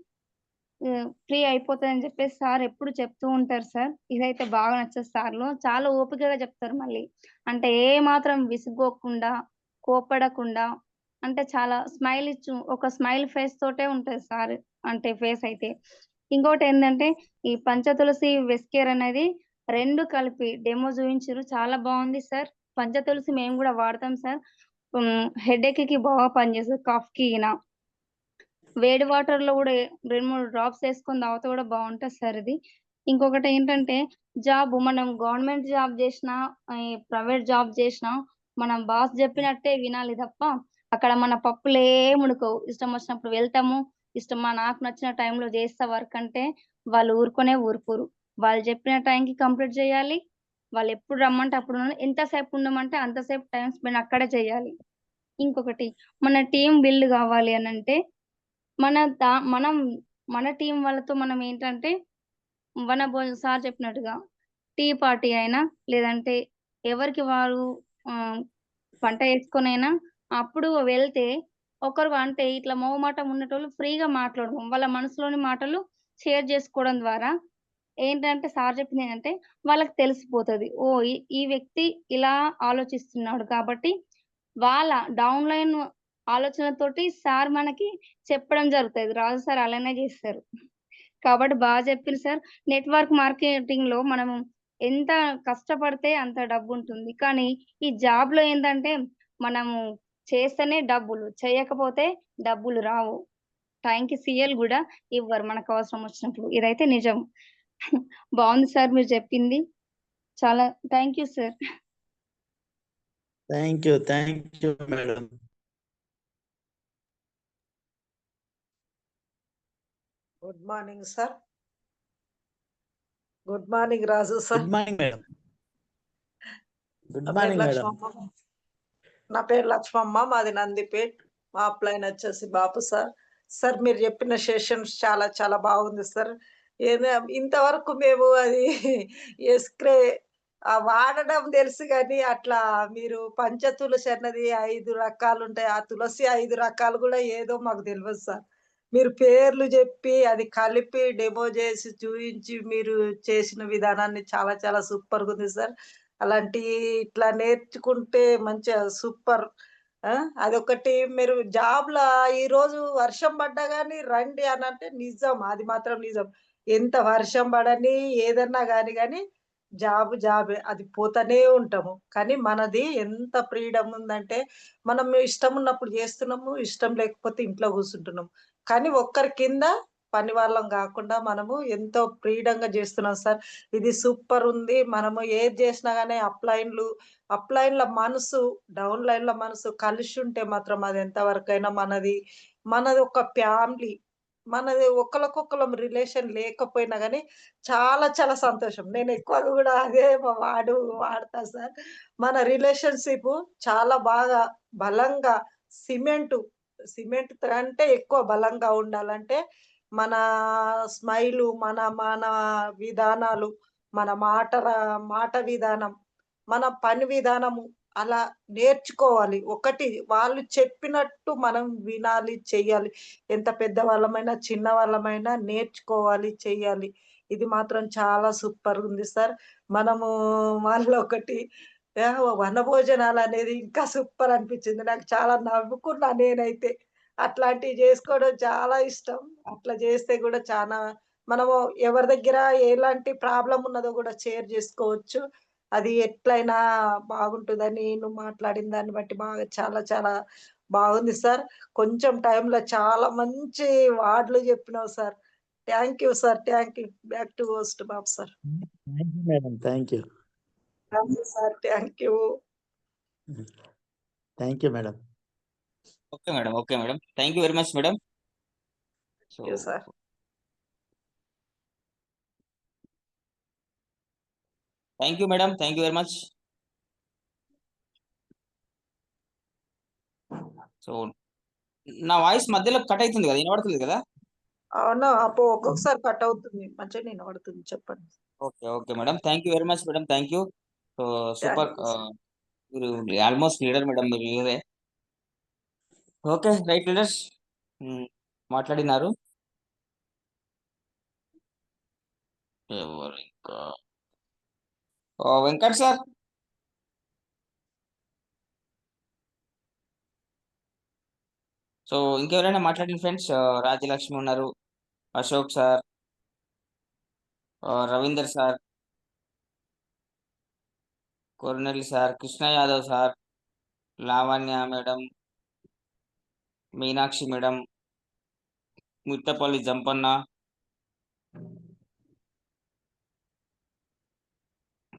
ఫ్రీ అయిపోతుంది అని చెప్పేసి సార్ ఎప్పుడు చెప్తూ ఉంటారు సార్. ఇదైతే బాగా నచ్చదు సార్లో. చాలా ఓపికగా చెప్తారు. మళ్ళీ అంటే ఏ మాత్రం విసుగోకుండా కోపడకుండా అంటే చాలా స్మైల్ ఇచ్చు ఒక స్మైల్ ఫేస్ తోటే ఉంటుంది సార్. అంటే ఫేస్ అయితే ఇంకోటి ఏంటంటే ఈ పంచతులసి వెస్కేర్ అనేది రెండు కలిపి డెమో చూపించారు. చాలా బాగుంది సార్. పంచతులసి మేము కూడా వాడతాం సార్. హెడేక్ కి బాగా పనిచేస్తుంది. కాఫ్ కి వేడి వాటర్ లో కూడా 2-3 డ్రాప్స్ వేసుకొని తాగితే కూడా బాగుంటుంది సార్ ఇది. ఇంకొకటి ఏంటంటే మనం గవర్నమెంట్ జాబ్ చేసినా ప్రైవేట్ జాబ్ చేసినా మనం బాస్ చెప్పినట్టే వినాలి తప్ప అక్కడ మన పప్పులే ఉడకవు. ఇష్టం వచ్చినప్పుడు వెళ్తాము, నాకు నచ్చిన టైంలో చేస్తా వర్క్ అంటే వాళ్ళు ఊరుకోరు. వాళ్ళు చెప్పిన టైంకి కంప్లీట్ చేయాలి. వాళ్ళు ఎప్పుడు రమ్మంటే అప్పుడు ఎంతసేపు ఉండమంటే అంతసేపు టైం స్పెండ్ అక్కడే చేయాలి. ఇంకొకటి మన టీం బిల్డ్ కావాలి అని అంటే మన టీం వాళ్ళతో మనం ఏంటంటే సార్ చెప్పినట్టుగా టీ పార్టీ అయినా లేదంటే ఎవరికి వారు పంట వేసుకొనైనా అప్పుడు వెళ్తే ఒకరు అంటే ఇట్లా మొహమాటం ఉన్నటోళ్ళు ఫ్రీగా మాట్లాడడం, వాళ్ళ మనసులోని మాటలు షేర్ చేసుకోవడం ద్వారా ఏంటంటే సార్ చెప్పింది ఏంటంటే వాళ్ళకి తెలిసిపోతుంది, ఓ ఈ వ్యక్తి ఇలా ఆలోచిస్తున్నాడు కాబట్టి వాళ్ళ డౌన్ లైన్ ఆలోచనతోటి సార్ మనకి చెప్పడం జరుగుతుంది. రాజు సార్ అలానే చేస్తారు కాబట్టి బాగా చెప్పారు సార్. నెట్వర్క్ మార్కెటింగ్ లో మనము ఎంత కష్టపడితే అంత డబ్బు ఉంటుంది. కానీ ఈ జాబ్ లో ఏంటంటే మనము చేస్తేనే డబ్బులు, చేయకపోతే డబ్బులు రావు. టైంకి సీఎల్ కూడా ఇవ్వరు మనకు అవసరం వచ్చినప్పుడు. ఇదైతే నిజం. బాగుంది సార్ మీరు చెప్పింది. చాలా thank you sir. Thank you madam. Good morning sir. Good morning Raju sir. Good morning madam. Good నా పేరు మార్నింగ్ మేడం. లక్ష్మమ్మ. నా పేరు లక్ష్మమ్మ. మాది నందిపేట్. మా అప్లైన్ వచ్చేసి బాపు సార్. సార్ మీరు చెప్పిన సెషన్స్ చాలా చాలా బాగుంది సార్. ఇంతవరకు మేము అది ఎస్క్రే వాడడం తెలుసు కానీ అట్లా మీరు పంచతులసి అన్నది 5 రకాలు ఉంటాయి. ఆ తులసి 5 రకాలు కూడా ఏదో మాకు తెలియదు సార్. మీరు పేర్లు చెప్పి అది కలిపి డెమో చేసి చూయించి మీరు చేసిన విధానాన్ని చాలా చాలా సూపర్‌గా ఉంది సార్. అలాంటి ఇట్లా నేర్చుకుంటే మంచిగా సూపర్. ఆ! అదొకటి మీరు జాబ్‌లా ఈరోజు వర్షం పడ్డా గాని రండి అనంటే నిజం. అది మాత్రం నిజం. ఎంత వర్షం పడని ఏదన్నా గాని జాబే. అది పోతానే ఉంటాము. కానీ మనది ఎంత ఫ్రీడమ్ ఉందంటే మనం ఇష్టం ఉన్నప్పుడు చేస్తున్నాము. ఇష్టం లేకపోతే ఇంట్లో కూర్చుంటున్నాం. కానీ ఒక్కరి కింద పని వాళ్ళం గాకుండా మనము ఎంతో ఫ్రీడమ్‌గా చేస్తున్నాం సార్. ఇది సూపర్ ఉంది. మనము ఏది చేసినా గాని అప్‌లైన్‌ల మనసు, డౌన్‌లైన్‌ల మనసు కలిసుంటే మాత్రం అది ఎంత వరకైనా మనది ఒక ఫ్యామిలీ. మనది ఒకళ్ళకొకళ్ళం రిలేషన్ లేకపోయినా గాని చాలా చాలా సంతోషం. నేను ఎక్కువగా గూడా అదే వాడతా సార్. మన రిలేషన్‌షిప్ చాలా బాగా బలంగా సిమెంటు, సిమెంట్ కంటే ఎక్కువ బలంగా ఉండాలంటే మన స్మైలు, మన విధానాలు, మన మాట విధానం, మన పని విధానము అలా నేర్చుకోవాలి. ఒకటి వాళ్ళు చెప్పినట్టు మనం వినాలి, చెయ్యాలి. ఎంత పెద్దవాళ్ళమైనా, చిన్నవాళ్ళమైనా నేర్చుకోవాలి, చెయ్యాలి. ఇది మాత్రం చాలా సూపర్‌గుంది సార్. మనము వాళ్ళొకటి వనభోజనాలనేది ఇంకా సూపర్ అనిపిచ్చింది. నాకు చాలా నవ్వుకున్నా నేనైతే. అట్లాంటివి జేసుకోవడం చాలా ఇష్టం. అట్లా జేస్తే గూడా చానా మనము ఎవరి దగ్గర ఎలాంటి ప్రాబ్లమ్ ఉన్నదో గూడా షేర్ జేసుకోవచ్చు. అది ఎట్లయినా బాగుంటదని నువ్వు మాట్లాడిన దాన్ని బట్టి చాలా చాలా బాగుంది సార్. కొంచెం టైంలో చాలా మంచి వార్డులు జెప్పినావు సార్. Thank you sir. Thank you. Back to host Babu sir. Thank you madam. Thank you. Thank you sir. Thank you. Thank you madam. Okay madam. Okay madam. Thank you very much madam. So thank you sir. Thank you madam. Thank you very much. So నా voice మధ్యలో cut అయితుంది కదా! వినబడతలేదు కదా? అవునా! ఒక్కొక్కసారి cut అవుతుంది. మంచిగానే వినబడుతుంది. చెప్పండి. Okay. Okay madam. Thank you very much madam. Thank you. So super. Thank you sir. మీరు ఆల్మోస్ట్ లీడర్ మేడం మీరు లీడరే. ఓకే. Right leaders. మాట్లాడినారు. ఎవరు ఇంకా? వెంకట్ సార్. సో ఇంకెవరైనా మాట్లాడిన ఫ్రెండ్స్ రాజ్యలక్ష్మి ఉన్నారు, Ashok sir, Ravinder sir, Cornel sir, Krishna Yadav sir, Lavanya madam, Meenakshi madam, Muthapalli Jampanna.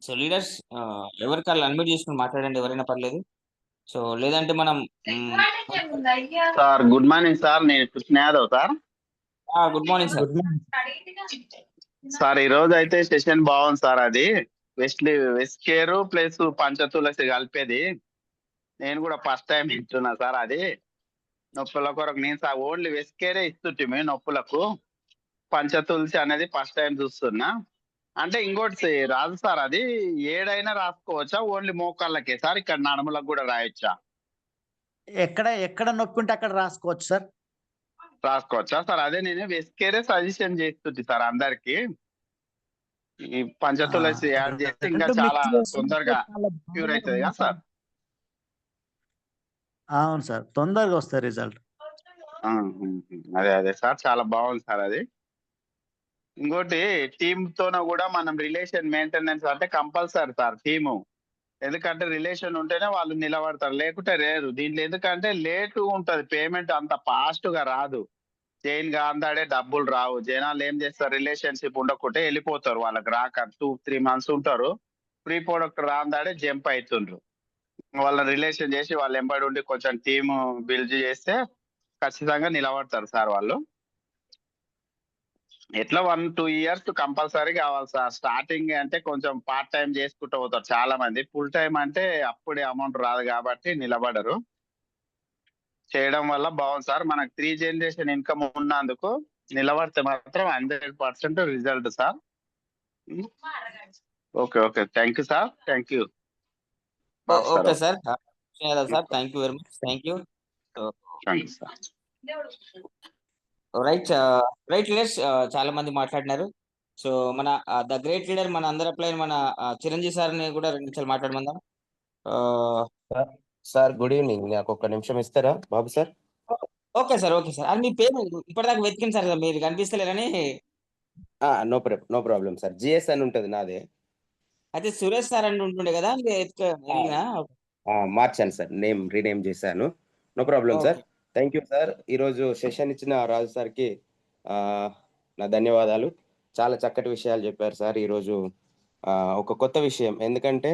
So leaders ఎవరికి వాళ్ళు అన్మ్యూట్ చేసుకుని మాట్లాడండి ఎవరైనా పర్లేదు. సో లేదంటే మనం సార్ గుడ్ మార్నింగ్ సార్. నేను Krishna Yadav sir. Good morning sir. Good morning. Sir ఈ రోజు అయితే సెషన్ బాగుంది సార్. అది వెస్కేరు ప్లస్ పంచతులసి కలిపేది నేను కూడా ఫస్ట్ టైం వింటున్నా సార్. అది నొప్పుల కొరకు నేను సార్ ఓన్లీ వెస్కేరే ఇస్తుంటిమి నొప్పులకు. పంచతులసి అనేది ఫస్ట్ టైం చూస్తున్నా. అంటే ఇంకోటి రాదు సార్, అది ఏడైనా రాసుకోవచ్చా? Only మోకాళ్ళకే sir? ఇక్కడ నడుములకు కూడా రాయొచ్చా? ఎక్కడ నొప్పి ఉంటే అక్కడ రాసుకోవచ్చు సార్. రాసుకోవచ్చా సార్? అదే నేను వెస్కేరే సజెషన్ చేస్తుంది సార్ అందరికి. ఈ పంచతులసి యాడ్ చేస్తే ఇంకా చాలా తొందరగా క్యూర్ అవుతుంది కదా సార్? అవును సార్, తొందరగా వస్తుంది రిజల్ట్. అదే సార్, చాలా బాగుంది సార్ అది. ఇంకోటి టీమ్ తోన కూడా మనం రిలేషన్ మెయింటెనెన్స్ అంటే కంపల్సరీ సార్ టీము. ఎందుకంటే రిలేషన్ ఉంటేనే వాళ్ళు నిలబడతారు, లేకుంటే రేరు. దీంట్లో ఎందుకంటే లేటు ఉంటది, పేమెంట్ అంత ఫాస్ట్ గా రాదు. చైన్ గాందాడే డబ్బులు రావు. జనాలు ఏం చేస్తారు, రిలేషన్షిప్ ఉండకుంటే వెళ్ళిపోతారు. వాళ్ళకి రాక 2-3 months ఉంటారు. ఫ్రీ ప్రొడక్ట్ రాందాడే జంప్ అవుతుండ్రు. వాళ్ళ రిలేషన్ చేసి వాళ్ళు ఎంబడి ఉండి కొంచెం టీమ్ బిల్డ్ చేస్తే ఖచ్చితంగా నిలబడతారు సార్ వాళ్ళు. ఎట్లా 1-2 ఇయర్స్ కంపల్సరీ కావాలి సార్. స్టార్టింగ్ అంటే కొంచెం పార్ట్ టైం చేసుకుంటూ పోతారు చాలా మంది. ఫుల్ టైం అంటే అప్పుడే అమౌంట్ రాదు కాబట్టి నిలబడరు. చేయడం వల్ల బాగుంది సార్. మనకు 3 జనరేషన్ ఇన్కమ్ ఉన్నందుకు నిలబడితే మాత్రం 100% result sir. Okay. Okay. Thank you sir. Thank you. Okay sir. Sir thank you very much. Thank you. Thank you sir. Right right leaders చాలా మంది మాట్లాడినారు. సో మన ద గ్రేట్ లీడర్ మన అందరి అప్లైన్ మన చిరంజీవి సార్ని కూడా 2 నిమిషాలు మాట్లాడమందాం. Sir good evening. నాకు ఒక నిమిషం ఇస్తారా Babu sir? Okay sir. Okay sir. అది మీ పేరు ఇప్పటిదాకా వెతికింది సార్, మీరు కనిపిస్తలేరని. No problem sir. జిఎస్ అని ఉంటుంది నాదే. అయితే సురేష్ సార్ అని ఉంటుండే కదా, మార్చాను సార్, రీనేమ్ చేశాను. No problem sir. Okay. Thank you sir. ఈరోజు సెషన్ ఇచ్చిన రాజు సార్కి నా ధన్యవాదాలు. చాలా చక్కటి విషయాలు చెప్పారు సార్ ఈరోజు. ఒక కొత్త విషయం, ఎందుకంటే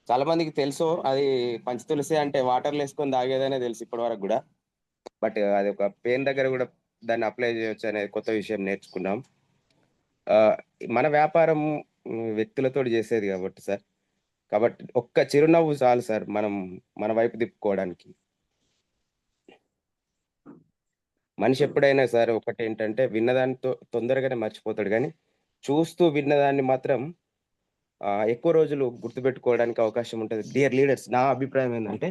చాలా మందికి తెలుసు అది పంచ తులసి అంటే వాటర్లో వేసుకొని తాగేదనే తెలుసు ఇప్పటి వరకు కూడా. బట్ అది ఒక పెయిన్ దగ్గర కూడా దాన్ని అప్లై చేయొచ్చు అనే కొత్త విషయం నేర్చుకున్నాం. మన వ్యాపారం వ్యక్తులతో చేసేది కాబట్టి సార్, కాబట్టి ఒక్క చిరునవ్వు చాలు సార్ మనం మన వైపు తిప్పుకోవడానికి. మనిషి ఎప్పుడైనా సరే ఒకటి ఏంటంటే విన్నదానితో తొందరగానే మర్చిపోతాడు, కానీ చూస్తూ విన్నదాన్ని మాత్రం ఎక్కువ రోజులు గుర్తుపెట్టుకోవడానికి అవకాశం ఉంటుంది. డియర్ లీడర్స్, నా అభిప్రాయం ఏంటంటే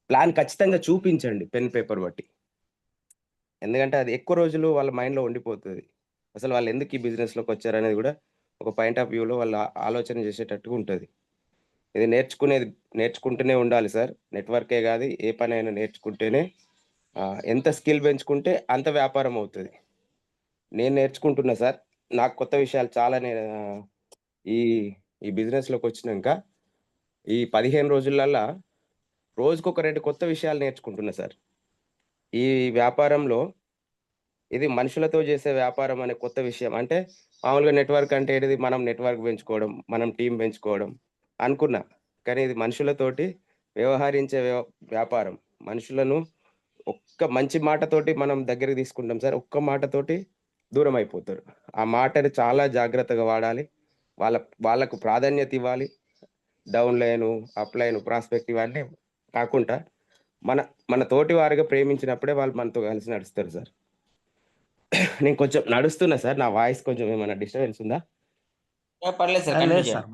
ప్లాన్ ఖచ్చితంగా చూపించండి పెన్ పేపర్ బట్టి. ఎందుకంటే అది ఎక్కువ రోజులు వాళ్ళ మైండ్లో ఉండిపోతుంది. అసలు వాళ్ళు ఎందుకు ఈ బిజినెస్లోకి వచ్చారనేది కూడా ఒక పాయింట్ ఆఫ్ వ్యూలో వాళ్ళు ఆలోచన చేసేటట్టుగా ఉంటుంది. ఇది నేర్చుకుంటూనే ఉండాలి సార్. నెట్వర్కే కాదు, ఏ పని అయినా నేర్చుకుంటేనే, ఎంత స్కిల్ పెంచుకుంటే అంత వ్యాపారం అవుతుంది. నేను నేర్చుకుంటున్నా సార్. నాకు కొత్త విషయాలు చాలా ఈ బిజినెస్లోకి వచ్చినాక ఈ 15 రోజులల్లా రోజుకొక 2 కొత్త విషయాలు నేర్చుకుంటున్నా సార్. ఈ వ్యాపారంలో ఇది మనుషులతో చేసే వ్యాపారం అనే కొత్త విషయం. అంటే మామూలుగా నెట్వర్క్ అంటే ఏంటిది, మనం నెట్వర్క్ పెంచుకోవడం, మనం టీం పెంచుకోవడం అనుకున్నా. కానీ ఇది మనుషులతోటి వ్యవహరించే వ్యాపారం. మనుషులను ఒక్క మంచి మాటతోటి మనం దగ్గరికి తీసుకుంటాం సార్, ఒక్క మాటతోటి దూరం అయిపోతారు. ఆ మాటని చాలా జాగ్రత్తగా వాడాలి. వాళ్ళకు ప్రాధాన్యత ఇవ్వాలి. Down line, up line, prospect ఇవన్నీ కాకుండా మన తోటి వారిగా ప్రేమించినప్పుడే వాళ్ళు మనతో కలిసి నడుస్తారు సార్. నేను కొంచెం నడుస్తున్నా సార్, నా వాయిస్ కొంచెం ఏమైనా డిస్టర్బెన్స్ ఉందా? పర్లేదు సార్. లేదు కంటిన్యూ సార్.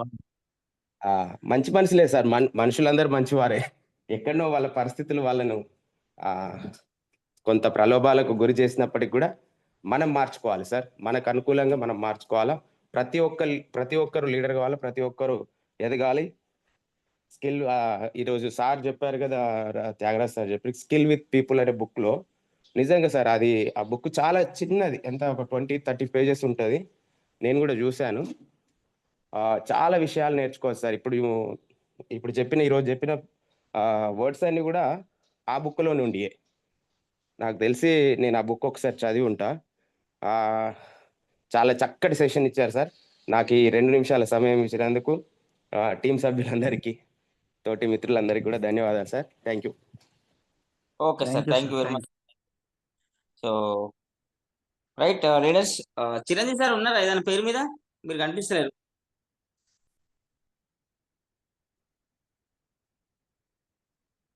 మంచి మనుషులే సార్, మనుషులందరూ మంచివారే. ఎక్కడనో వాళ్ళ పరిస్థితులు వాళ్ళను కొంత ప్రలోభాలకు గురి చేసినప్పటికి కూడా మనం మార్చుకోవాలి సార్. మనకు అనుకూలంగా మనం మార్చుకోవాలా. ప్రతి ఒక్కరు లీడర్ కావాలి, ప్రతి ఒక్కరు ఎదగాలి. స్కిల్ ఈరోజు సార్ చెప్పారు కదా, త్యాగరాజ్ సార్ చెప్పి స్కిల్ విత్ పీపుల్ అనే బుక్లో నిజంగా సార్ అది ఆ బుక్ చాలా చిన్నది, ఎంత ఒక 20-30 పేజెస్ ఉంటుంది. నేను కూడా చూశాను. చాలా విషయాలు నేర్చుకోవచ్చు సార్. ఇప్పుడు ఈరోజు చెప్పిన వర్డ్స్ అన్ని కూడా ఆ బుక్లో నుండి నాకు తెలిసి నేను ఆ బుక్ ఒకసారి చదివి ఉంటా. చాలా చక్కటి సెషన్ ఇచ్చారు సార్. నాకు ఈ 2 నిమిషాల సమయం ఇచ్చినందుకు టీం సభ్యులందరికీ, తోటి మిత్రులందరికీ కూడా ధన్యవాదాలు sir. Thank you. Okay sir. Thank you very much. So right leaders, Chiranjeevi sir ఉన్నారా ఏదైనా పేరు మీద? మీరు కనిపిస్తలేరు.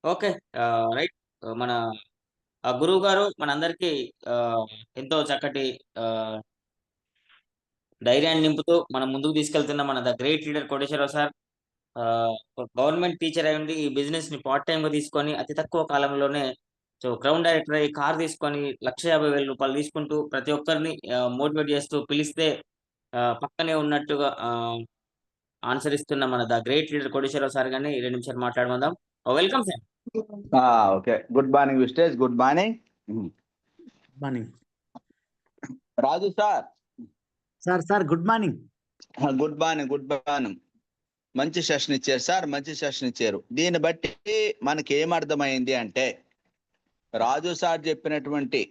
ఓకే. రైట్. మన గురువు గారు మనందరికీ ఎంతో చక్కటి ధైర్యాన్ని నింపుతూ మనం ముందుకు తీసుకెళ్తున్న మన the great leader Koteswararao sir government teacher అయి ఉండి ఈ బిజినెస్ ని పార్ట్ టైం గా తీసుకొని అతి తక్కువ కాలంలోనే క్రౌన్ డైరెక్టర్ అయ్యి కార్ తీసుకొని 1,50,000 రూపాయలు తీసుకుంటూ ప్రతి ఒక్కరిని మోటివేట్ చేస్తూ పిలిస్తే పక్కనే ఉన్నట్టుగా ఆన్సర్ ఇస్తున్న మన the great leader Koteswararao sir గారిని 2 నిమిషాలు మాట్లాడమందాం. Welcome sir. Okay. Good morning Vestige. Good morning. Morning Raju sir. Sir good morning. Good morning. Good morning. మంచి సెషన్ ఇచ్చారు సార్, మంచి సెషన్ ఇచ్చారు. దీన్ని బట్టి మనకి ఏమర్థమైంది అంటే, రాజు సార్ చెప్పినటువంటి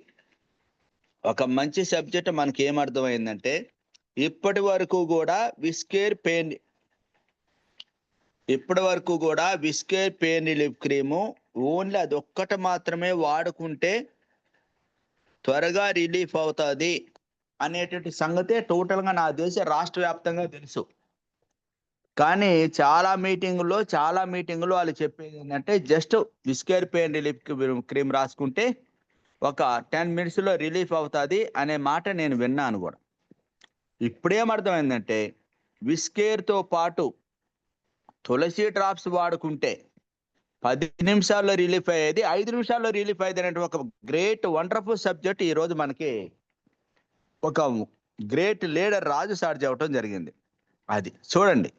ఒక మంచి సబ్జెక్ట్ మనకి ఏమర్థమైందంటే, ఇప్పటి వరకు కూడా విస్కేర్ పెయిన్ రిలీఫ్ క్రీము ఓన్లీ అది ఒక్కటి మాత్రమే వాడుకుంటే త్వరగా రిలీఫ్ అవుతుంది అనేటువంటి సంగతే టోటల్గా నాకు తెలిసి రాష్ట్ర వ్యాప్తంగా తెలుసు. కానీ చాలా మీటింగుల్లో వాళ్ళు చెప్పేది ఏంటంటే జస్ట్ విస్కేర్ పెయిన్ రిలీఫ్ క్రీమ్ రాసుకుంటే ఒక 10 minutesలో రిలీఫ్ అవుతుంది అనే మాట నేను విన్నాను కూడా. ఇప్పుడేమర్థమైందంటే విస్కేర్తో పాటు తులసి డ్రాప్స్ వాడుకుంటే 10 నిమిషాల్లో రిలీఫ్ అయ్యేది 5 నిమిషాల్లో రిలీఫ్ అయ్యేది అనే ఒక గ్రేట్ వండర్ఫుల్ సబ్జెక్ట్ ఈరోజు మనకి ఒక గ్రేట్ లీడర్ రాజు సార్ చెప్పడం జరిగింది. అది చూడండి,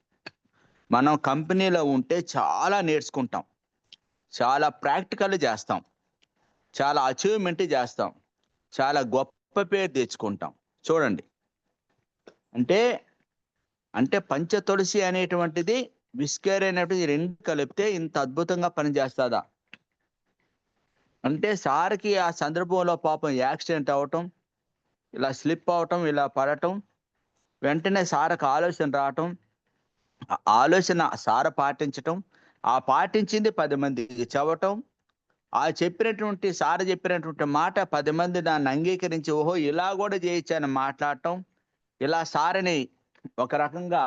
మనం కంపెనీలో ఉంటే చాలా నేర్చుకుంటాం, చాలా ప్రాక్టికల్ చేస్తాం, చాలా అచీవ్మెంట్ చేస్తాం, చాలా గొప్ప పేరు తెచ్చుకుంటాం. చూడండి, అంటే పంచ తులసి అనేటువంటిది విస్కేర్ అనేటువంటిది రెండు కలిపితే ఇంత అద్భుతంగా పనిచేస్తుందా అంటే సార్కి ఆ సందర్భంలో పాపం యాక్సిడెంట్ అవటం, ఇలా స్లిప్ అవటం, ఇలా పడటం, వెంటనే సార్కి ఆలోచన రావటం, ఆలోచన సార్ పాటించటం, ఆ పాటించింది 10 మందికి చెప్పటం, ఆ చెప్పినటువంటి సార్ చెప్పినటువంటి మాట 10 మంది దాన్ని అంగీకరించి ఓహో ఇలా కూడా చేయొచ్చని మాట్లాడటం, ఇలా సార్ని ఒక రకంగా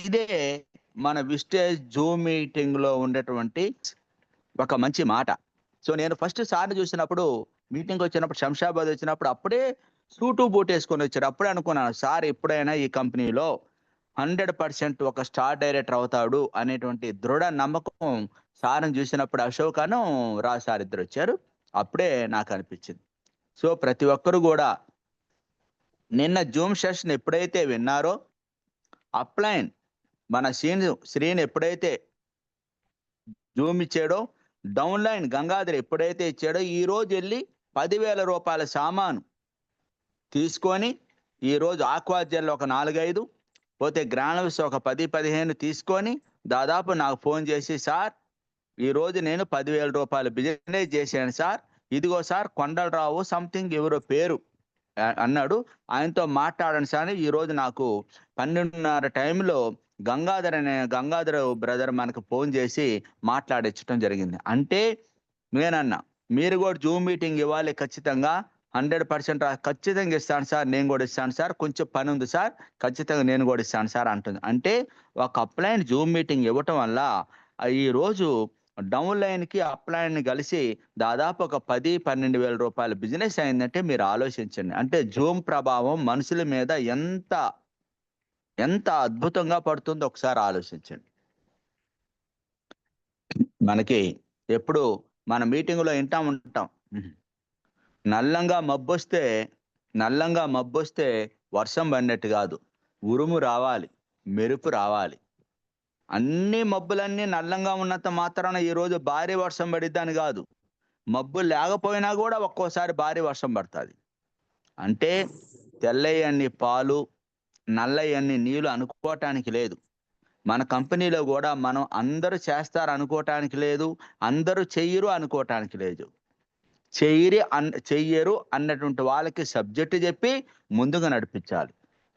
ఇదే మన విస్టేజ్ జూమ్ మీటింగ్ లో ఉండేటువంటి ఒక మంచి మాట. సో నేను ఫస్ట్ సార్ని చూసినప్పుడు, మీటింగ్ వచ్చినప్పుడు, శంషాబాద్ వచ్చినప్పుడు అప్పుడే సూటు బూట్ వేసుకొని వచ్చారు. అప్పుడే అనుకున్నాను సార్ ఎప్పుడైనా ఈ కంపెనీలో 100% ఒక స్టార్ డైరెక్టర్ అవుతాడు అనేటువంటి దృఢ నమ్మకం సార్ని చూసినప్పుడు అశోకను రాజు సార్ ఇద్దరు వచ్చారు. అప్పుడే నాకు అనిపించింది. సో ప్రతి ఒక్కరు కూడా నిన్న జూమ్ సెషన్ ఎప్పుడైతే విన్నారో, అప్లైన్ మన శ్రీని ఎప్పుడైతే జూమ్ ఇచ్చాడో, డౌన్ లైన్ గంగాధర్ ఎప్పుడైతే ఇచ్చాడో, ఈ రోజు వెళ్ళి 10,000 రూపాయల సామాను తీసుకొని, ఈరోజు ఆక్వాజెల్ ఒక 4-5 పోతే గ్రానుల్స్ ఒక 10-15 తీసుకొని దాదాపు నాకు ఫోన్ చేసి సార్ ఈరోజు నేను 10,000 రూపాయలు బిజినెస్ చేశాను సార్, ఇదిగో సార్ కొండలరావు సంథింగ్ ఎవరో పేరు అన్నాడు, ఆయనతో మాట్లాడండి సార్. ఈరోజు నాకు 12:30 టైంలో గంగాధర్ బ్రదర్ మనకు ఫోన్ చేసి మాట్లాడించడం జరిగింది. అంటే నేనన్నా మీరు కూడా జూమ్ మీటింగ్ ఇవ్వాలి, ఖచ్చితంగా 100% ఖచ్చితంగా ఇస్తాను సార్, నేను కూడా ఇస్తాను సార్, కొంచెం పని ఉంది సార్, ఖచ్చితంగా నేను కూడా ఇస్తాను సార్ అంటుంది. అంటే ఒక అప్లైన్ జూమ్ మీటింగ్ ఇవ్వటం వల్ల ఈరోజు డౌన్ లైన్కి అప్లైన్ కలిసి దాదాపు ఒక 10-12 వేల రూపాయల బిజినెస్ అయిందంటే మీరు ఆలోచించండి. అంటే జూమ్ ప్రభావం మనుషుల మీద ఎంత అద్భుతంగా పడుతుందో ఒకసారి ఆలోచించండి. మనకి ఎప్పుడు మన మీటింగ్లో వింటా ఉంటాం, నల్లంగా మబ్బొస్తే వర్షం పడినట్టు కాదు, ఉరుము రావాలి, మెరుపు రావాలి. అన్ని మబ్బులన్నీ నల్లంగా ఉన్నంత మాత్రాన ఈరోజు భారీ వర్షం పడిద్దని కాదు, మబ్బులు లేకపోయినా కూడా ఒక్కోసారి భారీ వర్షం పడుతుంది. అంటే తెల్లయన్ని పాలు, నల్లయన్ని నీళ్ళు అనుకోవటానికి లేదు. మన కంపెనీలో కూడా మనం అందరూ చేస్తారు అనుకోవటానికి లేదు, అందరూ చెయ్యరు అనుకోవటానికి లేదు. చెయ్యరు అన్నటువంటి వాళ్ళకి సబ్జెక్టు చెప్పి ముందుకు నడిపించాలి,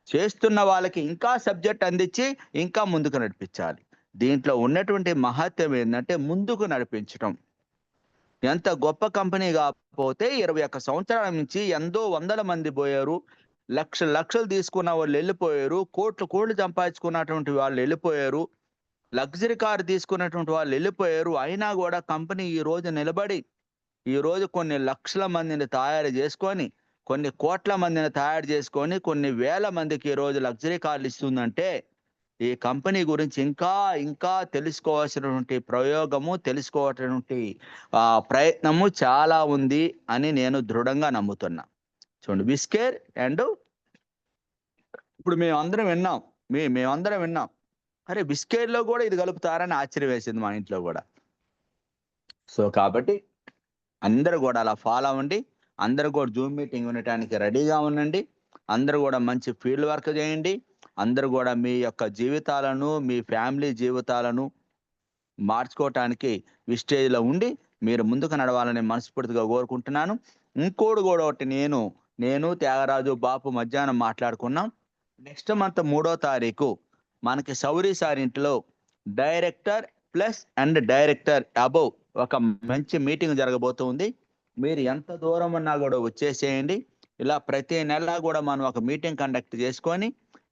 చేస్తున్న వాళ్ళకి ఇంకా సబ్జెక్ట్ అందించి ఇంకా ముందుకు నడిపించాలి. దీంట్లో ఉన్నటువంటి మహత్యం ఏంటంటే ముందుకు నడిపించటం. ఎంత గొప్ప కంపెనీ కాకపోతే 21 సంవత్సరాల నుంచి ఎంతో 100 మంది పోయారు, లక్షలు తీసుకున్న వాళ్ళు వెళ్ళిపోయారు, కోట్లు సంపాదించుకున్నటువంటి వాళ్ళు వెళ్ళిపోయారు, లగ్జరీ కారు తీసుకున్నటువంటి వాళ్ళు వెళ్ళిపోయారు. అయినా కూడా కంపెనీ ఈ రోజు నిలబడి ఈరోజు కొన్ని లక్షల మందిని తయారు చేసుకొని, కొన్ని కోట్ల మందిని తయారు చేసుకొని, కొన్ని వేల మందికి ఈరోజు లగ్జరీ కార్లు ఇస్తుందంటే ఈ కంపెనీ గురించి ఇంకా తెలుసుకోవాల్సినటువంటి తెలుసుకోవాల్సినటువంటి ప్రయత్నము చాలా ఉంది అని నేను దృఢంగా నమ్ముతున్నా. చూడండి, విస్కేర్ అండ్ ఇప్పుడు మేమందరం విన్నాం, అరే విస్కేర్లో కూడా ఇది కలుపుతారని ఆశ్చర్యం వేసింది మా ఇంట్లో కూడా. సో కాబట్టి అందరూ కూడా అలా ఫాలో అవ్వండి, అందరూ కూడా జూమ్ మీటింగ్ ఉండటానికి రెడీగా ఉండండి, అందరూ కూడా మంచి ఫీల్డ్ వర్క్ చేయండి, అందరూ కూడా మీ యొక్క జీవితాలను, మీ ఫ్యామిలీ జీవితాలను మార్చుకోవటానికి విస్టేజ్లో ఉండి మీరు ముందుకు నడవాలని మనస్ఫూర్తిగా కోరుకుంటున్నాను. ఇంకోటి కూడా ఒకటి, నేను త్యాగరాజు బాపు మధ్యాహ్నం మాట్లాడుకున్నాం. నెక్స్ట్ మంత్ 3వ తారీఖు మనకి సౌరీ సార్ ఇంట్లో director plus and director above ఒక మంచి మీటింగ్ జరగబోతుంది. మీరు ఎంత దూరం ఉన్నా కూడా వచ్చేసేయండి. ఇలా ప్రతి నెల కూడా మనం ఒక మీటింగ్ కండక్ట్ చేసుకొని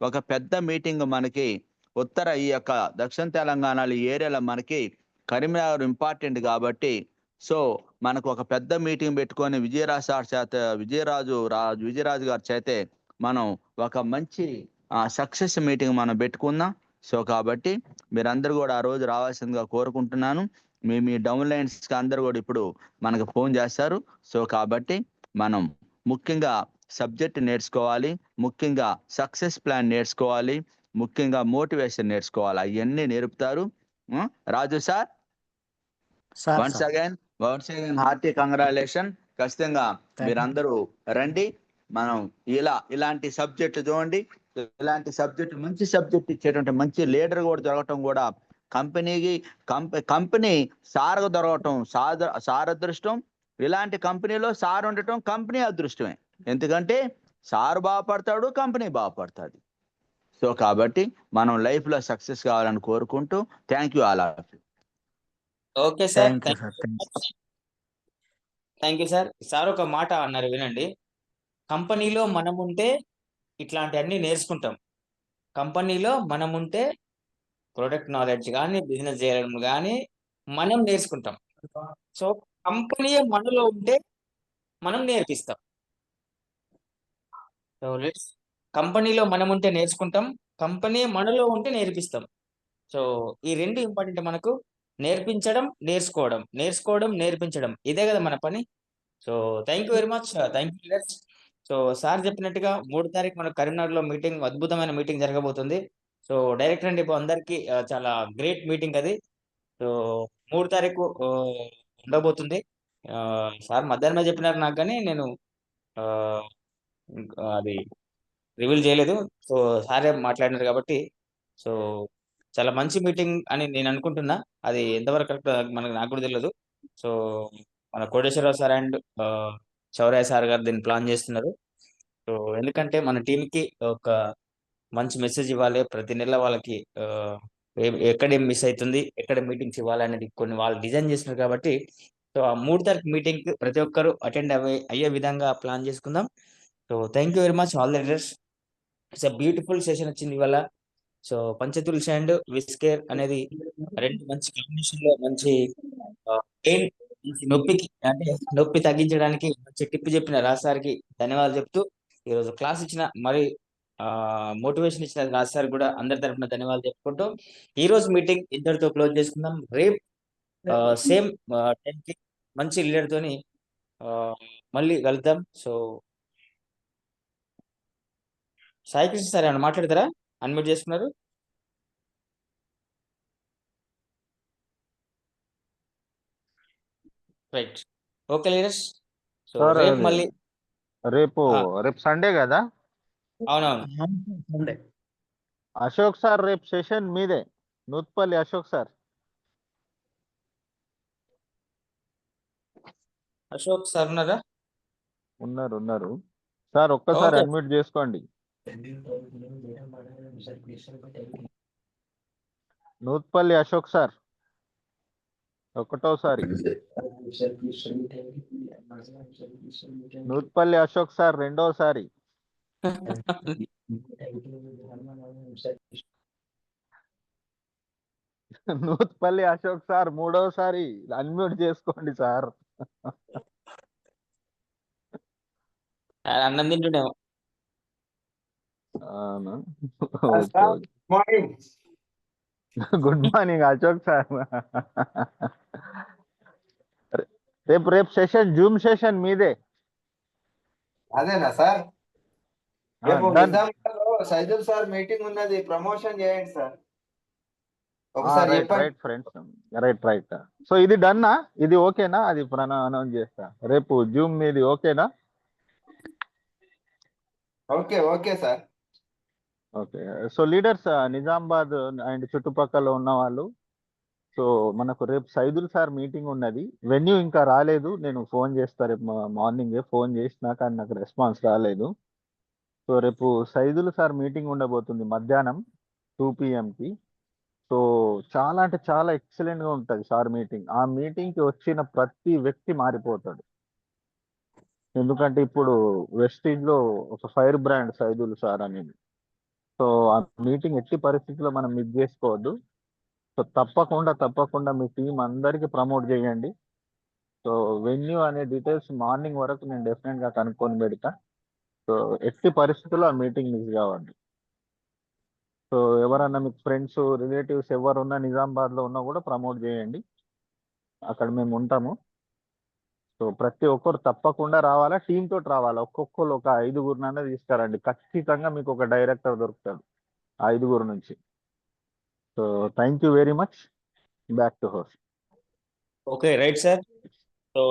ఒక పెద్ద మీటింగ్ మనకి ఈ యొక్క దక్షిణ తెలంగాణలో ఈ ఏరియాలో మనకి కరీంనగర్ ఇంపార్టెంట్ కాబట్టి సో మనకు ఒక పెద్ద మీటింగ్ పెట్టుకొని విజయరాజు గారి చేతే మనం ఒక మంచి సక్సెస్ మీటింగ్ మనం పెట్టుకుందాం. సో కాబట్టి మీరందరూ కూడా ఆ రోజు రావాల్సిందిగా కోరుకుంటున్నాను. మీ డౌన్లైన్స్ అందరూ కూడా ఇప్పుడు మనకు ఫోన్ చేస్తారు. సో కాబట్టి మనం ముఖ్యంగా సబ్జెక్ట్ నేర్చుకోవాలి, ముఖ్యంగా సక్సెస్ ప్లాన్ నేర్చుకోవాలి, ముఖ్యంగా మోటివేషన్ నేర్చుకోవాలి. అవన్నీ నేర్పుతారు. Raju sir, once again hearty congratulation. ఖచ్చితంగా మీరందరూ రండి. మనం ఇలాంటి సబ్జెక్ట్ చూడండి, ఇలాంటి సబ్జెక్ట్ మంచి సబ్జెక్ట్ ఇచ్చేటువంటి మంచి లీడర్ కూడా దొరకటం కూడా కంపెనీ సార్ దొరకటం సార్ అదృష్టం. ఇలాంటి కంపెనీలో సార్ ఉండటం కంపెనీ అదృష్టమే. ఎందుకంటే సార్ బాగుపడతాడు, కంపెనీ బాగుపడుతుంది. సో కాబట్టి మనం లైఫ్ లో సక్సెస్ కావాలని కోరుకుంటూ thank you all of you. Okay sir, thank you sir. Sir ఒక మాట అన్నారు వినండి. కంపెనీలో మనం ఉంటే ఇట్లాంటివన్నీ నేర్చుకుంటాం. కంపెనీలో మనం ఉంటే ప్రొడక్ట్ నాలెడ్జ్ కానీ బిజినెస్ చేయడం కానీ మనం నేర్చుకుంటాం. సో కంపెనీ మనలో ఉంటే మనం నేర్పిస్తాం. సో కంపెనీలో మనం ఉంటే నేర్చుకుంటాం, కంపెనీ మనలో ఉంటే నేర్పిస్తాం. సో ఈ రెండు ఇంపార్టెంట్ మనకు. నేర్పించడం, నేర్చుకోవడం, నేర్చుకోవడం, నేర్పించడం, ఇదే కదా మన పని. So thank you very much, thank you leaders. So sir చెప్పినట్టుగా 3 తారీఖు మనకు కరీంనగర్లో మీటింగ్, అద్భుతమైన మీటింగ్ జరగబోతుంది. సో డైరెక్టర్ అండి అందరికి చాలా గ్రేట్ మీటింగ్ అది. సో 3 తారీఖు ఉండబోతుంది. సార్ మధ్యాహ్నమే చెప్పినారు నాకు, కానీ నేను అది రివీల్ చేయలేదు. సో సారే మాట్లాడినారు కాబట్టి సో చాలా మంచి మీటింగ్ అని నేను అనుకుంటున్నా. అది ఎంతవరకు కరెక్ట్ నాకు కూడా తెలియదు. సో మన కోటేశ్వరరావు సార్ అండ్ చౌరయ్య సార్ గారు దీన్ని ప్లాన్ చేస్తున్నారు. సో ఎందుకంటే మన టీంకి ఒక మంచి మెసేజ్ ఇవ్వాలి. ప్రతి నెల వాళ్ళకి ఎక్కడేం మిస్ అవుతుంది, ఎక్కడ మీటింగ్స్ ఇవ్వాలి అనేది కొన్ని వాళ్ళు డిజైన్ చేస్తున్నారు కాబట్టి సో ఆ 3 తారీఖు మీటింగ్ ప్రతి ఒక్కరు అటెండ్ అయ్యే విధంగా ప్లాన్ చేసుకుందాం. So thank you very much all the leaders. It's a beautiful session వచ్చింది ఇవాళ. సో పంచతుల్స్ అండ్ విస్కేర్ అనేది రెండు మంచి కాంబినేషన్ లో మంచి పెయిన్, నొప్పికి అంటే నొప్పి తగ్గించడానికి మంచి టిప్ చెప్పిన రాజ్ సార్కి ధన్యవాదాలు చెప్తూ ఈరోజు క్లాస్ ఇచ్చిన మరి మోటివేషన్ ఇచ్చిన రాజ్ సార్ కూడా అందరి తరఫున ధన్యవాదాలు చెప్పుకుంటూ ఈ రోజు మీటింగ్ ఇద్దరితో క్లోజ్ చేసుకుందాం. రేపు సేమ్ 10కి మంచి లీడర్ తోని మళ్ళీ కలుద్దాం. సో సాయి కృష్ణ సార్ ఏమైనా మాట్లాడతారా? అన్మ్యూట్ చేసుకున్నారు. Right, okay leaders. సో రేపు మళ్ళీ రేపు సండే కదా? అవునవును సండే. అశోక్ సార్ రేపు సెషన్ మీదే, నూత్పల్లి అశోక్ సార్. అశోక్ సార్ ఉన్నారా? ఉన్నారు సార్, ఒక్కసారి అన్మ్యూట్ చేసుకోండి. నూత్పల్లి అశోక్ సార్ ఒకటోసారి, నూత్పల్లి అశోక్ సార్ రెండోసారి, నూత్పల్లి అశోక్ సార్ మూడోసారి. అన్మ్యూట్ చేసుకోండి సార్. అన్నం తింటుండేమో. Good morning Ashok sir. రేపు సెషన్, జూమ్ సెషన్ మీదే. అదేనా సార్? సైదుల్ సార్ మీటింగ్ ఉన్నది, ప్రమోషన్ చేయండి sir. Right friends, right. So ఇది డన్నా, ఇది ఓకేనా? అది అనౌన్స్ చేస్తా. రేపు జూమ్ మీది ఓకేనా? Okay sir. Okay. So leaders, Nizamabad and చుట్టుపక్కల ఉన్న వాళ్ళు, సో మనకు రేపు సైదుల్ సార్ మీటింగ్ ఉన్నది. వెన్యూ ఇంకా రాలేదు, నేను ఫోన్ చేస్తా రేపు మార్నింగే. ఫోన్ చేసినా కానీ నాకు రెస్పాన్స్ రాలేదు. సో రేపు సైదుల్ సార్ మీటింగ్ ఉండబోతుంది మధ్యాహ్నం 2 PM. సో చాలా అంటే చాలా ఎక్సలెంట్ గా ఉంటుంది సార్ మీటింగ్. ఆ మీటింగ్ కి వచ్చిన ప్రతి వ్యక్తి మారిపోతాడు. ఎందుకంటే ఇప్పుడు వెస్టీజ్ లో ఒక ఫైర్ బ్రాండ్ సైదుల్ సార్ అనేది. సో ఆ మీటింగ్ ఎట్టి పరిస్థితుల్లో మనం మిస్ చేసుకోవద్దు. సో తప్పకుండా మీ టీం అందరికి ప్రమోట్ చేయండి. సో వెన్యూ అనే డీటెయిల్స్ మార్నింగ్ వరకు నేను డెఫినెట్ గా కనుక్కొని పెడతా. సో ఎట్టి పరిస్థితుల్లో ఆ మీటింగ్ మిస్ కావద్దు. సో ఎవరన్నా మీకు ఫ్రెండ్స్ రిలేటివ్స్ ఎవరున్నా నిజామాబాద్ లో ఉన్నా కూడా ప్రమోట్ చేయండి. అక్కడ మేము ఉంటాము. సో ప్రతి ఒక్కరు తప్పకుండా రావాలా, టీమ్ తోటి రావాలా. ఒక్కొక్కరు ఒక 5గురినన్నా తీసుకురండి. ఖచ్చితంగా మీకు ఒక డైరెక్టర్ దొరుకుతాడు 5గురు నుంచి. So thank you very much. Back to host. Okay, right sir. So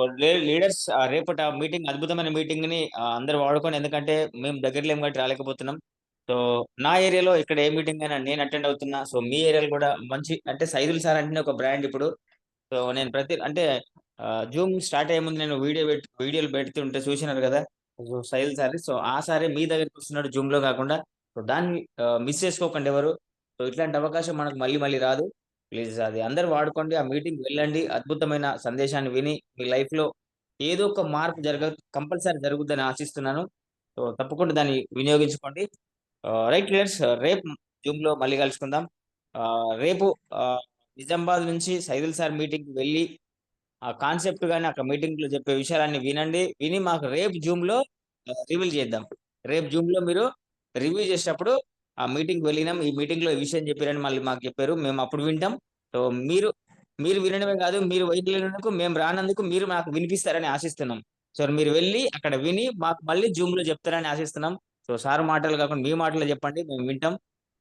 leaders రేపటి ఆ మీటింగ్ అద్భుతమైన మీటింగ్ ని అందరు వాడుకొని, ఎందుకంటే మేము దగ్గరలో ఏం కాబట్టి రాలేకపోతున్నాం. సో నా ఏరియాలో ఇక్కడ ఏ మీటింగ్ అయినా నేను అటెండ్ అవుతున్నా. సో మీ ఏరియాలో కూడా మంచి, అంటే సైదుల్ సార్ అంటేనే ఒక బ్రాండ్ ఇప్పుడు. సో నేను అంటే జూమ్ స్టార్ట్ అయ్యే ముందు నేను వీడియోలు పెడుతుంటే చూసినారు కదా, సో సైదుల్ సార్. సో ఆ సారే మీ దగ్గరికి వస్తున్నాడు జూమ్ లో కాకుండా. సో దాన్ని మిస్ చేసుకోకండి ఎవరు. సో ఇట్లాంటి అవకాశం మనకు మళ్ళీ మళ్ళీ రాదు. ప్లీజ్ అది అందరూ వాడుకోండి. ఆ మీటింగ్ వెళ్ళండి. అద్భుతమైన సందేశాన్ని విని మీ లైఫ్ లో ఏదో ఒక మార్పు కంపల్సరీ జరుగుతుందని ఆశిస్తున్నాను. సో తప్పకుండా దాన్ని వినియోగించుకోండి. రైట్ లీడర్స్, రేపు జూమ్ లో మళ్ళీ కలుసుకుందాం. రేపు నిజామాబాద్ నుంచి సైదుల్ సార్ మీటింగ్ కి వెళ్ళి ఆ కాన్సెప్ట్ గానీ అక్కడ మీటింగ్ లో చెప్పే విషయాలన్నీ విని మాకు రేపు జూమ్ లో రివీల్ చేద్దాం. రేపు జూమ్ లో మీరు రివ్యూ చేసేటప్పుడు ఆ మీటింగ్ వెళ్ళినాం, ఈ మీటింగ్ లో ఈ విషయం చెప్పారని మళ్ళీ మాకు చెప్పారు, మేము అప్పుడు వింటాం. సో మీరు వినడమే కాదు, మీరు వెళ్ళినందుకు మేము రానందుకు మీరు మాకు వినిపిస్తారని ఆశిస్తున్నాం. సో మీరు వెళ్ళి అక్కడ విని మాకు మళ్ళీ జూమ్ లో చెప్తారని ఆశిస్తున్నాం. సో సార్ మాటలు కాకుండా మీ మాటలు చెప్పండి, మేము వింటాం.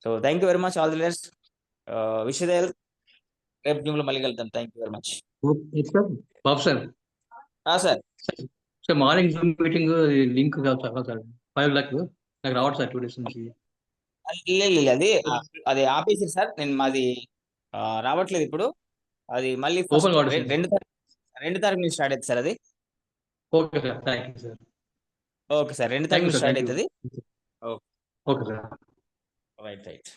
So thank you very much, all the best. విషయ రేపు జూమ్ లో మళ్ళీ కలుద్దాం. Thank you very much. Sir Babu sir, sir sir morning Zoom meeting link కావాలి సార్. 5 lakh నాకు రావట్లేదు సార్ 2 days నుంచి. అది ఆపేసి సార్, నేను మాది రావట్లేదు ఇప్పుడు. అది మళ్ళీ ఓపెన్ కావాలి సార్. 2 తారీఖు నుంచి స్టార్ట్ అవుతుంది సార్ అది. Okay sir, thank you sir. Okay sir, 2 తారీఖు నుంచి స్టార్ట్ అవుతుంది. Okay sir. రైట్.